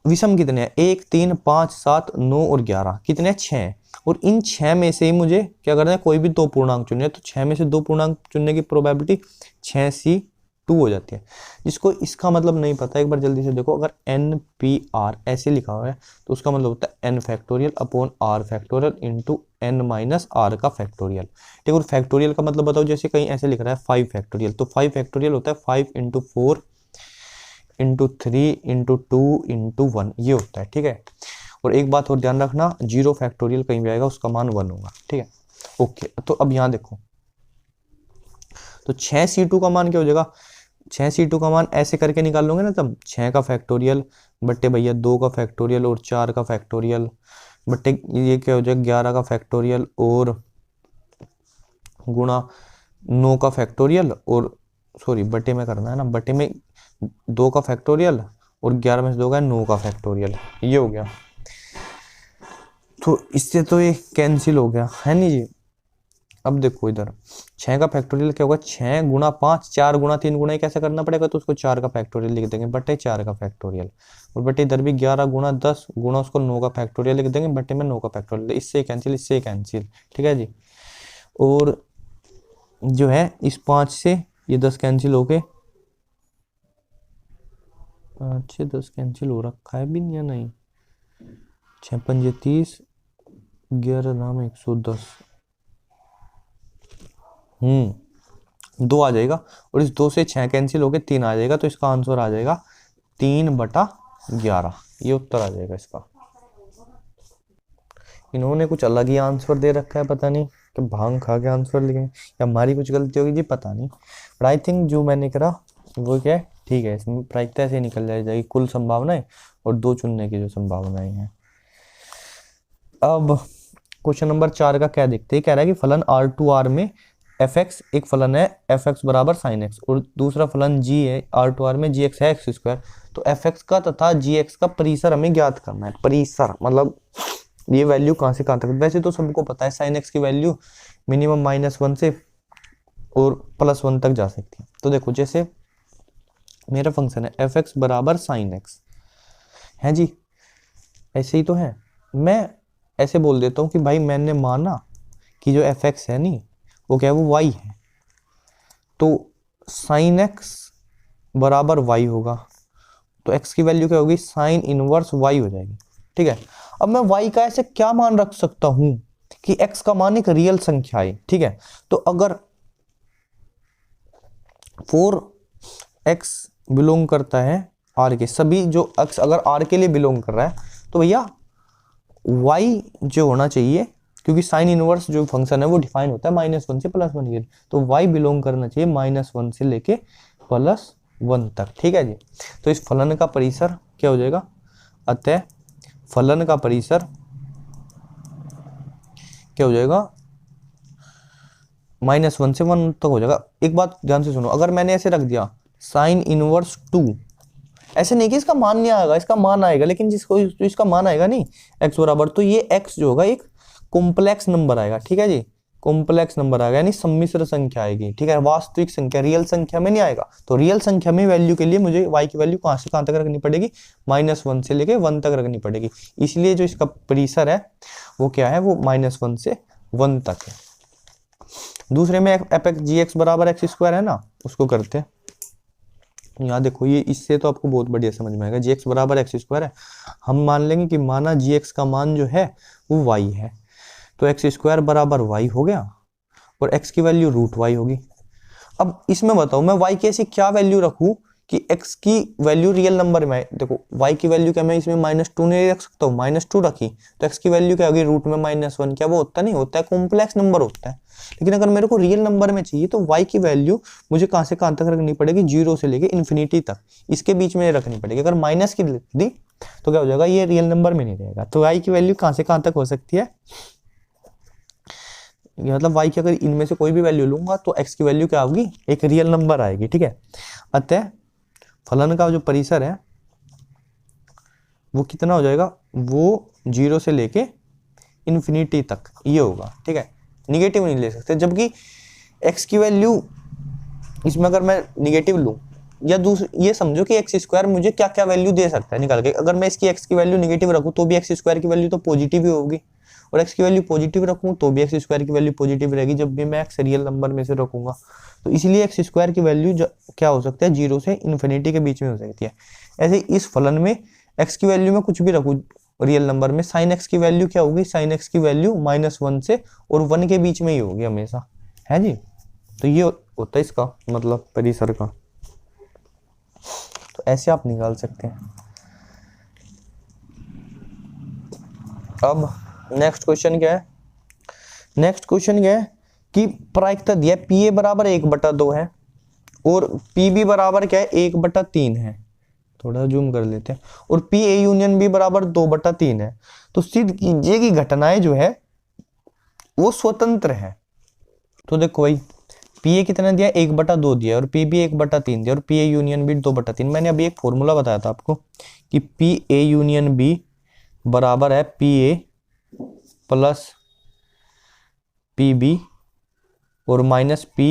विषम कितने हैं, 1 3 5 7 9 और 11 कितने हैं, 6। और इन 6 में से ही मुझे क्या करना है, कोई भी दो पूर्णांक चुनने हैं। तो 6 में से दो पूर्णांक चुनने की प्रोबेबिलिटी 6C2 हो जाती है। जिसको इसका मतलब नहीं पता, एक बार जल्दी से देखो, अगर NPR ऐसे लिखा हुआ है तो उसका मतलब होता है n factorial upon r factorial into n minus r का फैक्टोरियल, ठीक है। और फैक्टोरियल का मतलब बताओ, जैसे कहीं ऐसे लिख रहा है 5 फैक्टोरियल, तो 5 फैक्टोरियल होता है 5 इंटू 4 इंटू 3 इंटू 2 इंटू 1, ये होता है, ठीक है। और एक बात और ध्यान रखना, 0 फैक्टोरियल कहीं भी आएगा उसका मान 1 होगा, ठीक है। ओके, तो अब यहाँ देखो, तो 6C2 का मान क्या हो जाएगा, 6C2 का मान ऐसे करके निकाल लोगे ना, तब 6 का फैक्टोरियल बट्टे भैया 2 का फैक्टोरियल और 4 का फैक्टोरियल बट्टे ये क्या हो जाएगा 11 का फैक्टोरियल और गुणा 9 का फैक्टोरियल, और सॉरी बट्टे में करना है ना, बट्टे में 2 का फैक्टोरियल और 11 में से 2 का 9 का फैक्टोरियल, ये हो गया। तो इससे तो ये कैंसिल हो गया, है नहीं जी। अब देखो इधर 6 का फैक्टोरियल क्या होगा, 6 गुणा 5, 4 गुणा 3 गुणा कैसे करना पड़ेगा, तो उसको 4 का फैक्टोरियल लिख देंगे बट्टे 4 का फैक्टोरियल, और बट्टे इधर भी 11 गुणा 10 गुणा उसको 9 का फैक्टोरियल लिख देंगे बट्टे में 9 का फैक्टोरियल। इससे कैंसिल, इससे कैंसिल, ठीक है जी। और जो है इस 5 से ये 10 कैंसिल हो गए, 5 से 10 कैंसिल हो रखा है भी या नहीं, 6 पंजे 30 11 नाम 110, 2 आ जाएगा, और इस 2 से 6 कैंसिल हो गए 3 आ जाएगा, तो इसका आंसर आ जाएगा 3/11, ये उत्तर आ जाएगा इसका। इन्होंने कुछ अलग ही आंसर दे रखा है, पता नहीं कि भांग खा के आंसर लिखे या हमारी कुछ गलती होगी जी, पता नहीं। बट आई थिंक जो मैंने करा वो क्या है, ठीक है, इसमें प्रायिकता से निकल जाएगी कुल संभावनाएं और 2 चुनने की जो संभावनाएं हैं। अब क्वेश्चन नंबर 4 का क्या देखते हैं, कह रहा है कि फलन R2R में fx एक फलन है fx बराबर sin x, और दूसरा फलन g है R2R में gx है x²। तो fx का तथा gx का परिसर हमें ज्ञात करना है। परिसर मतलब ये वैल्यू कहाँ से कहाँ तक, वैसे तो सबको पता है sin x की वैल्यू मिनिमम -1 से और +1 तक जा सकती है। तो देखो जैसे मेरा फंक्शन है एफ एक्स बराबर साइन एक्स, है जी, ऐसे ही तो है। मैं ऐसे बोल देता हूँ कि भाई मैंने माना कि जो एफ एक्स है नहीं वो क्या है, वो वाई है, तो साइन एक्स बराबर वाई होगा, तो एक्स की वैल्यू क्या होगी, साइन इनवर्स वाई हो जाएगी। ठीक है, अब मैं वाई का ऐसे क्या मान रख सकता हूं कि एक्स का मान एक रियल संख्या है। ठीक है, तो अगर 4x बिलोंग करता है आर के, सभी जो एक्स अगर आर के लिए बिलोंग कर रहा है, तो भैया y जो होना चाहिए, क्योंकि साइन इनवर्स जो फंक्शन है वो डिफाइन होता है -1 से +1 के, तो y बिलोंग करना चाहिए -1 से लेके +1 तक। ठीक है जी, तो इस फलन का परिसर क्या हो जाएगा, अतः फलन का परिसर क्या हो जाएगा, -1 से 1 तक हो जाएगा। एक बात ध्यान से सुनो, अगर मैंने ऐसे रख दिया साइन इनवर्स 2, ऐसे नहीं कि इसका मान नहीं आएगा, इसका मान आएगा, लेकिन जिसको इसका मान आएगा नहीं x बराबर, तो ये x जो होगा एक कॉम्प्लेक्स नंबर आएगा। ठीक है जी, कॉम्प्लेक्स नंबर आएगा, यानी सम्मिश्र संख्या आएगी। ठीक है, वास्तविक संख्या रियल संख्या में नहीं आएगा। तो रियल संख्या में वैल्यू के लिए मुझे y की वैल्यू कहां से कहां तक रखनी पड़ेगी, -1 से लेके 1 तक रखनी पड़ेगी। इसलिए जो इसका परिसर है वो क्या है, वो -1 से 1 तक है। दूसरे में एफ एक्स जी एक्स बराबर एक्स स्क्वायर है ना, उसको करते हैं। यहाँ देखो, ये इससे तो आपको बहुत बढ़िया समझ में आएगा। जी एक्स बराबर एक्स स्क्वायर है, हम मान लेंगे कि माना जी एक्स का मान जो है वो वाई है, तो एक्स स्क्वायर बराबर वाई हो गया, और एक्स की वैल्यू √y होगी। अब इसमें बताओ मैं y की ऐसी क्या वैल्यू रखूं कि x की वैल्यू रियल नंबर में, देखो y की वैल्यू क्या, मैं इसमें -2 नहीं रख सकता हूँ, -2 रखी तो x की वैल्यू क्या होगी, रूट में -1, क्या वो होता नहीं, होता है कॉम्प्लेक्स नंबर होता है। लेकिन अगर मेरे को रियल नंबर में चाहिए तो y की वैल्यू मुझे कहां से कहां तक रखनी पड़ेगी, 0 से लेके इन्फिनिटी तक, इसके बीच में रखनी पड़ेगी। अगर माइनस की दी तो क्या हो जाएगा, ये रियल नंबर में नहीं रहेगा। तो y की वैल्यू कहां से कहां तक हो सकती है, मतलब y की अगर इनमें से कोई भी वैल्यू लूंगा तो x की वैल्यू क्या होगी, एक रियल नंबर आएगी। ठीक है, अतः फलन का जो परिसर है वो कितना हो जाएगा, वो 0 से लेके इन्फिनिटी तक ये होगा। ठीक है, निगेटिव नहीं ले सकते, जबकि x की वैल्यू इसमें अगर मैं निगेटिव लूं, या दूसरी ये समझो कि एक्स स्क्वायर मुझे क्या क्या वैल्यू दे सकता है निकाल के, अगर मैं इसकी x की वैल्यू निगेटिव रखूं तो भी एक्स स्क्वायर की वैल्यू तो पॉजिटिव ही होगी, और x की वैल्यू पॉजिटिव रखूं तो भी एक्स स्क्वायर की वैल्यू पॉजिटिव रहेगी, जब भी मैं x रियल नंबर में से रखूंगा। तो इसलिए एक्स स्क्वायर की वैल्यू क्या हो सकता है, 0 से इन्फिनिटी के बीच में हो सकती है। ऐसे इस फलन में x की वैल्यू में कुछ भी रखूं रियल नंबर में, साइन x की वैल्यू क्या होगी, साइन x की वैल्यू -1 से और 1 के बीच में ही होगी हमेशा, है जी। तो ये होता है इसका मतलब परिसर का, तो ऐसे आप निकाल सकते हैं। अब नेक्स्ट क्वेश्चन क्या है, नेक्स्ट क्वेश्चन क्या है कि प्रायिकता दिया है पी ए बराबर 1/2 है और पी बी बराबर क्या है 1/3 है, थोड़ा जूम कर लेते हैं, और पी ए यूनियन बी बराबर 2/3 है। तो सिद्ध कीजिए कि घटनाएं जो है वो स्वतंत्र है। तो देखो भाई, पी ए कितना दिया, 1/2 दिया, और पी बी 1/3 दिया, और पी ए यूनियन बी 2/3। मैंने अभी एक फॉर्मूला बताया था आपको कि पी ए यूनियन बी बराबर है P A plus P B और minus P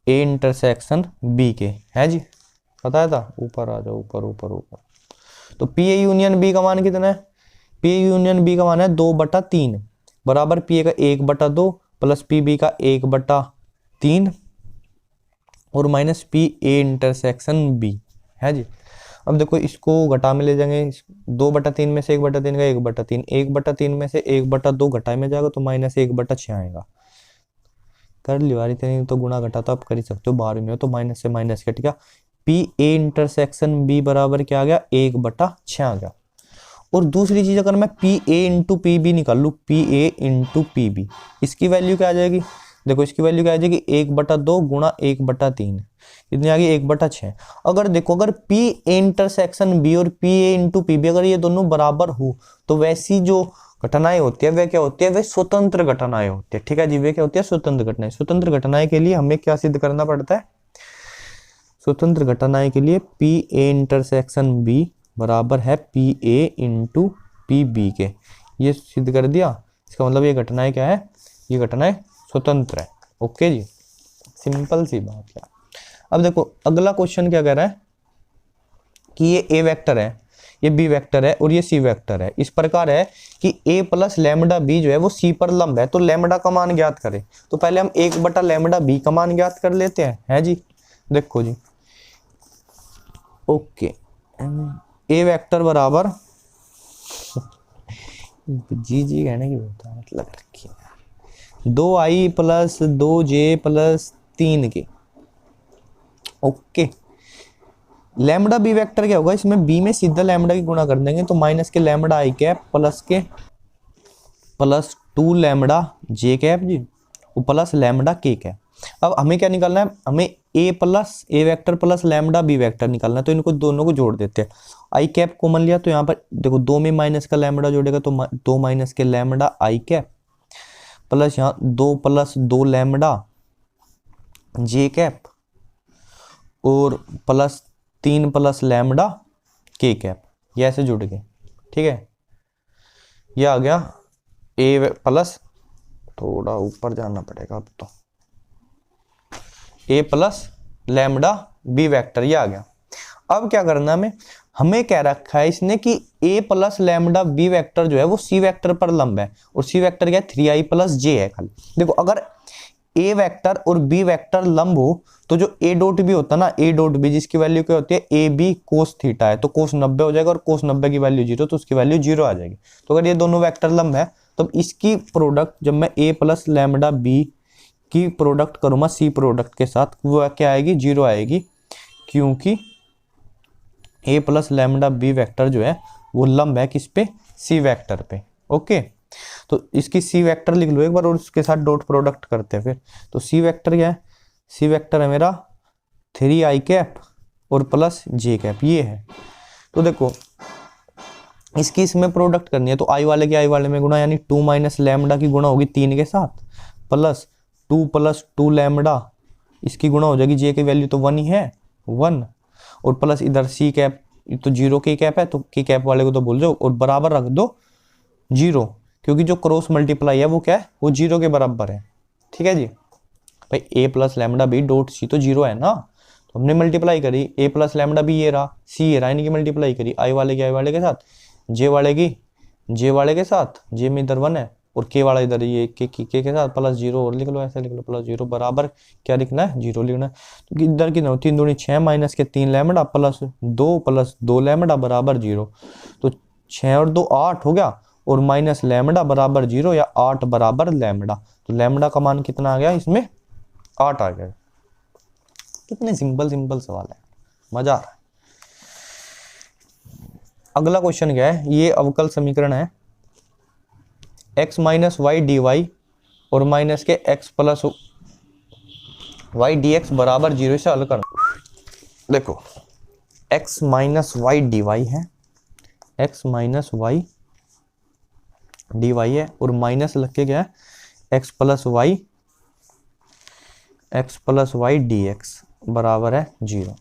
A intersection B के, है जी, बताया था। ऊपर आ जाओ, ऊपर ऊपर ऊपर। तो पी ए यूनियन बी का मान कितना है, पी ए यूनियन बी का मान है 2/3 बराबर पी ए का 1/2 प्लस पी बी का 1/3 और minus P A intersection b, है जी। अब देखो इसको घटा में ले जाएंगे, 2/3 में से 1/3 का 1/3, 1/3 में से 1/2 घटाए में जाएगा तो -1/6 आएगा। कर लियो यार, इतनी तो गुणा घटा तो आप कर ही सकते हो, 12 में हो तो माइनस से माइनस कट गया, पी ए इंटरसेक्शन बी बराबर क्या आ गया, 1/6 आ गया। और दूसरी चीज अगर मैं p a into p b निकाल लू, p a into p b, इसकी वैल्यू क्या आ जाएगी, देखो इसकी वैल्यू क्या आ जाएगी, 1/2 गुणा 1/3, इतनी आ गई 1/6। अगर देखो अगर पी ए इंटरसेक्शन बी और p a into p b अगर ये दोनों बराबर हो तो वैसी जो घटनाएं होती है वे क्या होती है, वे स्वतंत्र घटनाएं होती है। ठीक है जी, वे क्या होती है, स्वतंत्र घटनाएं। स्वतंत्र घटनाएं के लिए हमें क्या सिद्ध करना पड़ता है, स्वतंत्र घटनाएं के लिए पी ए इंटरसेक्शन बी बराबर है P a into p b के, ये सिद्ध कर दिया। इसका मतलब ये घटनाएं क्या है, ये घटनाएं स्वतंत्र है। ओके जी, सिंपल सी बात है। अब देखो अगला क्वेश्चन क्या कह रहा है कि ये ए वेक्टर है, ये बी वेक्टर है और ये सी वेक्टर है। इस प्रकार है कि ए प्लस लैम्डा बी जो है वो सी पर लंब है, तो लैम्डा का मान ज्ञात करें। तो पहले हम 1 बटा लैम्डा बी का मान ज्ञात कर लेते हैं, है जी। देखो जी, ओके, ए वेक्टर बराबर जी कहने की होता है मतलब रखिए 2i plus 2j plus 3k। Okay, lambda B vector क्या होगा, इसमें बी में सीधा लैम्डा की गुणा कर देंगे, तो माइनस के लैम्डा आई कैप प्लस 2 लैम्डा जे कैप जी, और प्लस लैम्डा के कैप। अब हमें क्या निकालना है, हमें A vector plus lambda B vector निकालना है, तो इनको दोनों को जोड़ देते हैं। आई कैप कॉमन लिया तो यहाँ पर देखो 2 में माइनस का लैम्डा जोड़ेगा तो 2 माइनस के लैम्डा आई कैप प्लस यहाँ 2 प्लस 2 लैम्डा जे कैप और प्लस 3 प्लस लैम्डा के कैप, ये ऐसे जुड़ गए। ठीक है, ये आ गया ए प्लस, थोड़ा ऊपर जाना पड़ेगा अब तो, ए प्लस लैम्डा बी वेक्टर, ये आ गया। अब क्या करना है हमें कह रखा है इसने कि ए प्लस लैम्डा बी वेक्टर जो है वो सी वेक्टर पर लंब है, और सी वेक्टर क्या है 3i प्लस जे है खाली। देखो अगर ए वेक्टर और बी वेक्टर लंब हो तो जो ए डॉट बी होता है ना, ए डॉट बी जिसकी वैल्यू क्या होती है ए बी कोस थीटा है, तो कोस 90 हो जाएगा और कोस 90 की वैल्यू 0, तो उसकी वैल्यू 0 आ जाएगी। तो अगर ये दोनों वेक्टर लंब है तो इसकी प्रोडक्ट जब मैं ए प्लस लैम्डा बी की प्रोडक्ट करूंगा सी प्रोडक्ट के साथ, वो क्या आएगी 0 आएगी, क्योंकि ए प्लस लैम्डा बी वेक्टर जो है वो लंब है किस पे, सी वेक्टर पे। ओके, तो इसकी सी वेक्टर लिख लो एक बार और उसके साथ डॉट प्रोडक्ट करते हैं फिर। तो सी वेक्टर क्या है, सी वेक्टर है मेरा 3i कैप और प्लस जे कैप, ये है। तो देखो इसकी इसमें प्रोडक्ट करनी है, तो आई वाले की आई वाले में गुणा, यानी 2 माइनस लैम्डा की गुणा होगी 3 के साथ, प्लस 2 लैम्डा इसकी गुणा हो जाएगी, जे की वैल्यू तो 1 ही है 1, और प्लस इधर सी कैप तो 0 की कैप है, तो की कैप वाले को तो भूल जाओ और बराबर रख दो 0, क्योंकि जो क्रॉस मल्टीप्लाई है वो क्या है, वो 0 के बराबर है। ठीक है जी भाई, A plus lambda B dot C तो 0 है ना, तो हमने मल्टीप्लाई करी, ए प्लस लैम्डा बी ये रहा, सी ये रहा, इनकी मल्टीप्लाई करी, आई वाले की आई वाले के साथ, जे वाले की जे वाले के साथ, जे में इधर 1 है और के वाला इधर ये के साथ, प्लस 0 और लिख लो, ऐसे लिख लो प्लस 0 बराबर क्या लिखना है 0 लिखना है। तो इधर की 3 दूनी 6 माइनस के 3 लैम्डा प्लस 2 लैम्डा बराबर 0, तो 6 और 2 8 हो गया, और माइनस लैम्डा बराबर 0 या 8 बराबर लैम्डा, तो लैम्डा का मान कितना आ गया इसमें 8 आ गया। कितने सिंपल सवाल है, मजा आ रहा है। अगला क्वेश्चन क्या है, ये अवकल समीकरण है x minus y d y और माइनस के x plus y d x बराबर 0 से हल करना। देखो x minus y d y है, x minus y d y है, और माइनस लग के क्या है x plus y d x बराबर है 0।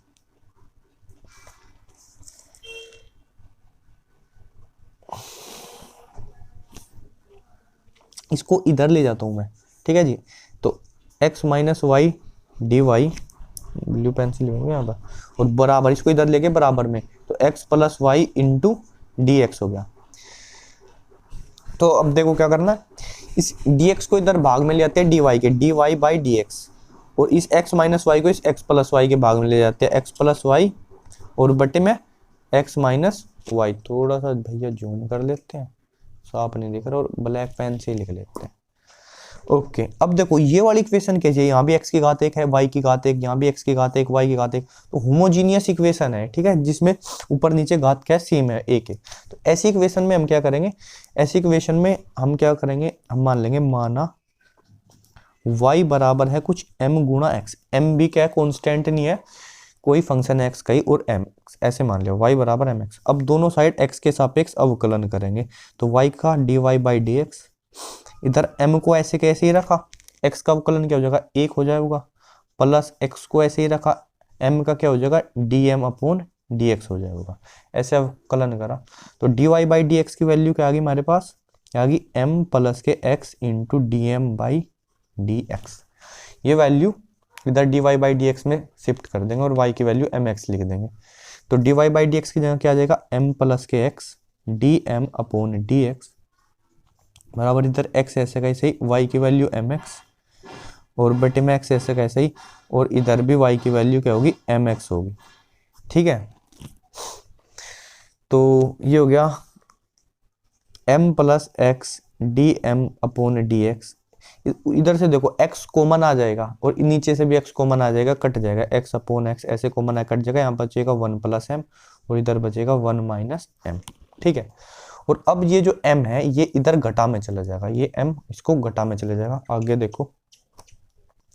इसको इधर ले जाता हूं मैं, ठीक है जी। तो x minus y d y, blue pencil होंगे यहाँ पर, और बराबर इसको इधर लेके बराबर में, तो x plus y into d x हो गया। तो अब देखो क्या करना है, इस dx को इधर भाग में ले जाते हैं dy के, dy बाई dx, और इस x माइनस वाई को इस x प्लस वाई के भाग में ले जाते हैं, x प्लस वाई और बटे में x माइनस वाई। थोड़ा सा भैया जूम कर लेते हैं, साफ नहीं दिख रहा, और ब्लैक पेन से लिख लेते हैं। ओके, अब देखो ये वाली इक्वेशन कैसी है, यहाँ भी x की घात 1 है, y की घात 1, यहाँ भी x की घात 1, y की घात 1, तो होमोजीनियस इक्वेशन है, ठीक है, जिसमें ऊपर नीचे घात क्या है सेम है, एक है। तो ऐसी इक्वेशन में हम क्या करेंगे, ऐसी इक्वेशन में हम क्या करेंगे, हम मान लेंगे माना y बराबर है कुछ m गुणा x, m भी क्या है कॉन्स्टेंट नहीं है, कोई फंक्शन है x का ही, और m ऐसे मान लिया y बराबर mx। अब दोनों साइड x के सापेक्ष अवकलन करेंगे, तो y का dy बाई डी एक्स, इधर m को ऐसे कैसे ही रखा, x का अवकलन क्या हो जाएगा 1 हो जाएगा, प्लस x को ऐसे ही रखा, m का क्या हो जाएगा dm अपॉन dx हो जाएगा, ऐसे अवकलन करा। तो dy बाई डी एक्स की वैल्यू क्या आ गई हमारे पास, क्या आ गई m प्लस के x into d m by D x. ये वैल्यू इधर dy बाई डी एक्स में शिफ्ट कर देंगे और y की वैल्यू mx लिख देंगे। तो dy बाई डी एक्स की जगह क्या आ जाएगा, m प्लस के x d m upon D x बराबर इधर x ऐसे का ऐसे ही, y की वैल्यू mx और बटे में x ऐसे का ऐसे ही, और इधर भी y की वैल्यू क्या होगी, mx होगी। ठीक है, तो ये हो गया m plus x d m upon D x. इधर से देखो x कॉमन आ जाएगा और नीचे से भी x कॉमन आ जाएगा, कट जाएगा, x अपॉन एक्स ऐसे कॉमन आ कट जाएगा, यहाँ बचेगा 1 प्लस एम और इधर बचेगा 1 माइनस एम। ठीक है, और अब ये जो m है ये इधर घटा में चला जाएगा, ये m इसको घटा में चले जाएगा। आगे देखो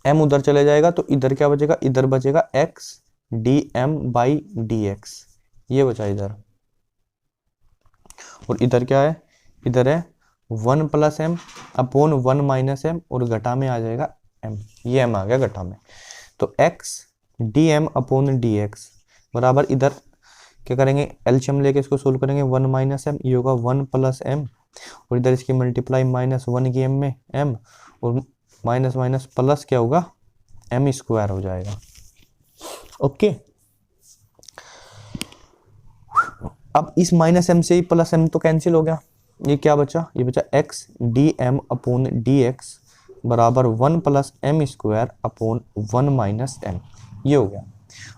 m उधर चले जाएगा तो इधर क्या बचेगा, इधर बचेगा x d m by D x, ये बचा इधर, और इधर क्या है, इधर है 1 plus m upon 1 minus m और घटा में आ जाएगा m, ये m आ गया घटा में। तो x d m upon D x बराबर इधर क्या करेंगे, एलसीएम लेके इसको सोल्व करेंगे, 1 माइनस एम ये होगा 1 प्लस एम और इधर इसकी मल्टीप्लाई माइनस 1 की m में m और माइनस माइनस प्लस क्या होगा, m स्क्वायर हो जाएगा। ओके, अब इस माइनस एम से ही प्लस एम तो कैंसिल हो गया, ये क्या बचा, ये बचा x d m upon D x बराबर 1 plus m square upon 1 minus m, ये हो गया।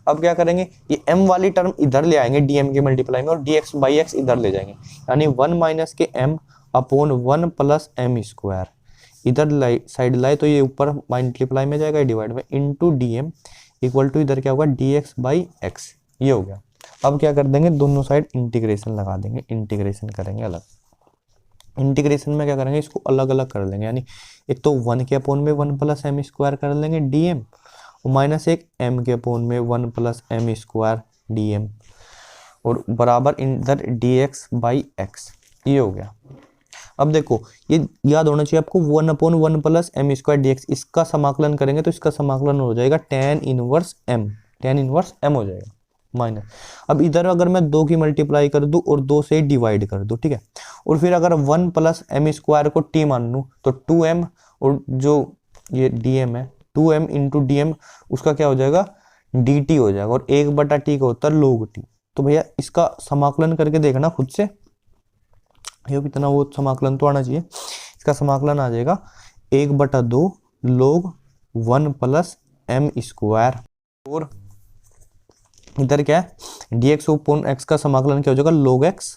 अब क्या करेंगे, ये m वाली टर्म इधर ले आएंगे dm के मल्टीप्लाई में और dx बाई एक्स इधर ले जाएंगे, यानी 1 minus k m upon 1 plus m square इधर साइड लाए तो ये ऊपर मल्टीप्लाई में जाएगा, डिवाइड में इंटू dm इक्वल टू इधर क्या होगा dx बाई एक्स, ये हो गया। अब क्या कर देंगे, दोनों साइड इंटीग्रेशन लगा देंगे, इंटीग्रेशन करेंगे अलग। इंटीग्रेशन में क्या करेंगे, इसको अलग अलग कर लेंगे, यानी एक तो 1 के अपोन में 1 प्लस एम स्क्वायर कर लेंगे dm और माइनस एक m के अपोन में 1 प्लस एम स्क्वायर dm और बराबर इधर dx बाई एक्स, ये हो गया। अब देखो ये याद होना चाहिए आपको, 1 upon 1 plus m square d x, इसका समाकलन करेंगे तो इसका समाकलन हो जाएगा tan inverse m, tan inverse m हो जाएगा माइनस। अब इधर अगर मैं 2 की मल्टीप्लाई कर दूं और 2 से डिवाइड कर दूं, ठीक है, और फिर अगर 1 प्लस एम स्क्वायर को t मान लूं तो 2m और जो ये dm है 2m इंटू डी एम उसका क्या हो जाएगा, dt हो जाएगा, और 1/t का होता है log t। तो भैया इसका समाकलन करके देखना खुद से, ये इतना वो समाकलन तो आना चाहिए, इसका समाकलन आ जाएगा 1/2 log 1 प्लस एम स्क्वायर, और इधर क्या है dx अपॉन x का समाकलन क्या हो जाएगा log x,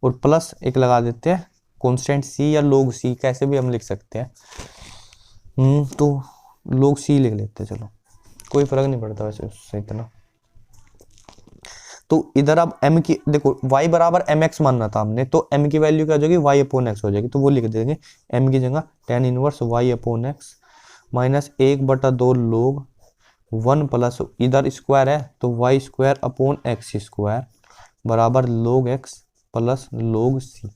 और प्लस एक लगा देते हैं कांस्टेंट c या log c, कैसे भी हम लिख सकते हैं, तो log c लिख लेते हैं, चलो कोई फर्क नहीं पड़ता वैसे उससे इतना। तो इधर अब m की देखो y बराबर mx मानना था हमने, तो m की वैल्यू क्या हो जाएगी, y अपॉन x हो जाएगी, तो वो लिख देंगे m की जगह tan inverse y upon x minus 1/2 log 1 plus इधर स्क्वायर है तो y square upon x square बराबर log x plus log c।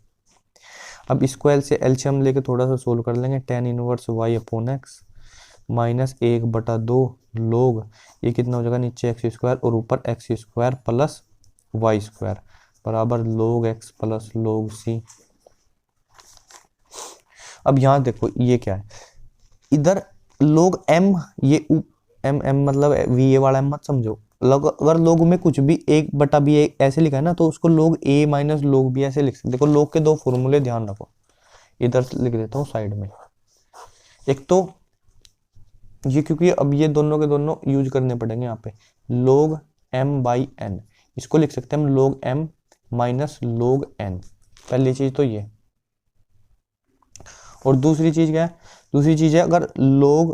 अब स्क्वायर से एलसीएम लेके थोड़ा सा सोल्व कर लेंगे, tan inverse y upon x minus 1/2 log ये कितना हो जाएगा, नीचे एक्स स्क्वायर और ऊपर x square plus y square बराबर log x plus log c। अब यहाँ देखो ये क्या है, इधर log m, ये m मतलब v वाला m मत समझो, अगर log में कुछ भी 1/b ऐसे लिखा है ना तो उसको log a minus log b ऐसे लिख सकते। देखो log के दो फॉर्मूले ध्यान रखो, इधर लिख देता हूँ साइड में। एक तो ये क्योंकि अब ये दोनों के दोनों यूज करने पड़ेंगे यहाँ पे, log m बाई n, इसको लिख सकते हैं हम log m minus log n, पहली चीज तो ये। और दूसरी चीज क्या है, दूसरी चीज है अगर log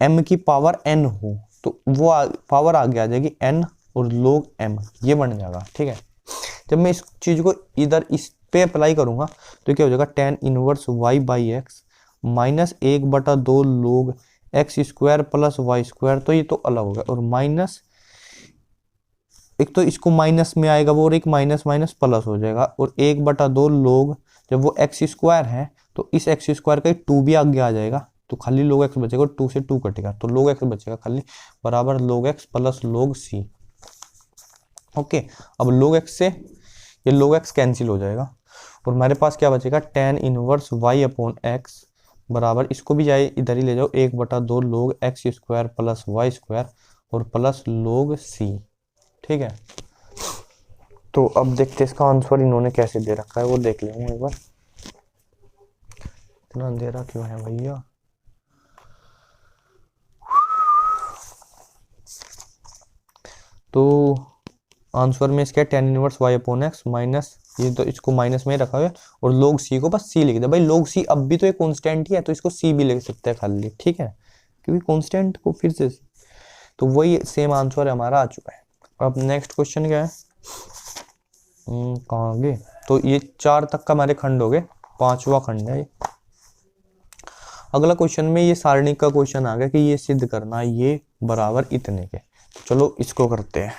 m की पावर n हो तो वो पावर आगे आ जाएगी n और log m, ये बन जाएगा। ठीक है, जब मैं इस चीज को इधर इस पे अप्लाई करूंगा तो क्या हो जाएगा, tan inverse y by x minus 1/2 log x square plus y square, तो ये तो अलग होगा, और माइनस एक तो इसको माइनस में आएगा वो, और एक माइनस माइनस प्लस हो जाएगा, और 1/2 log जब वो एक्स स्क्वायर है तो इस एक्स स्क्वायर का 2 भी आगे आ जाएगा तो खाली log x बचेगा, 2 से 2 कटेगा तो log x बचेगा खाली बराबर log x plus log c। Okay, अब log x से ये log x कैंसिल हो जाएगा और हमारे पास क्या बचेगा, tan inverse y upon x बराबर, इसको भी जाए इधर ही ले जाओ, 1/2 log x square plus y square और प्लस log c। ठीक है। तो अब देखते हैं इसका आंसर इन्होंने कैसे दे रखा है, वो देख लेंगे एक बार। इतना अंधेरा क्यों है भैया। तो आंसर में इसका tan inverse y upon x minus, ये तो इसको माइनस में ही रखा है, और log c को बस c लिख दे भाई। log c अब भी तो एक कांस्टेंट ही है, तो इसको c भी लिख सकते हैं खाली, ठीक है, क्योंकि कांस्टेंट को फिर से तो वही सेम आंसर हमारा आ चुका है। अब नेक्स्ट क्वेश्चन क्या है, कहाँ गए। तो ये 4 तक का हमारे खंड हो गए, 5वां खंड है ये। अगला क्वेश्चन में ये सारणी का क्वेश्चन आ गया कि ये सिद्ध करना ये बराबर इतने के। चलो इसको करते हैं।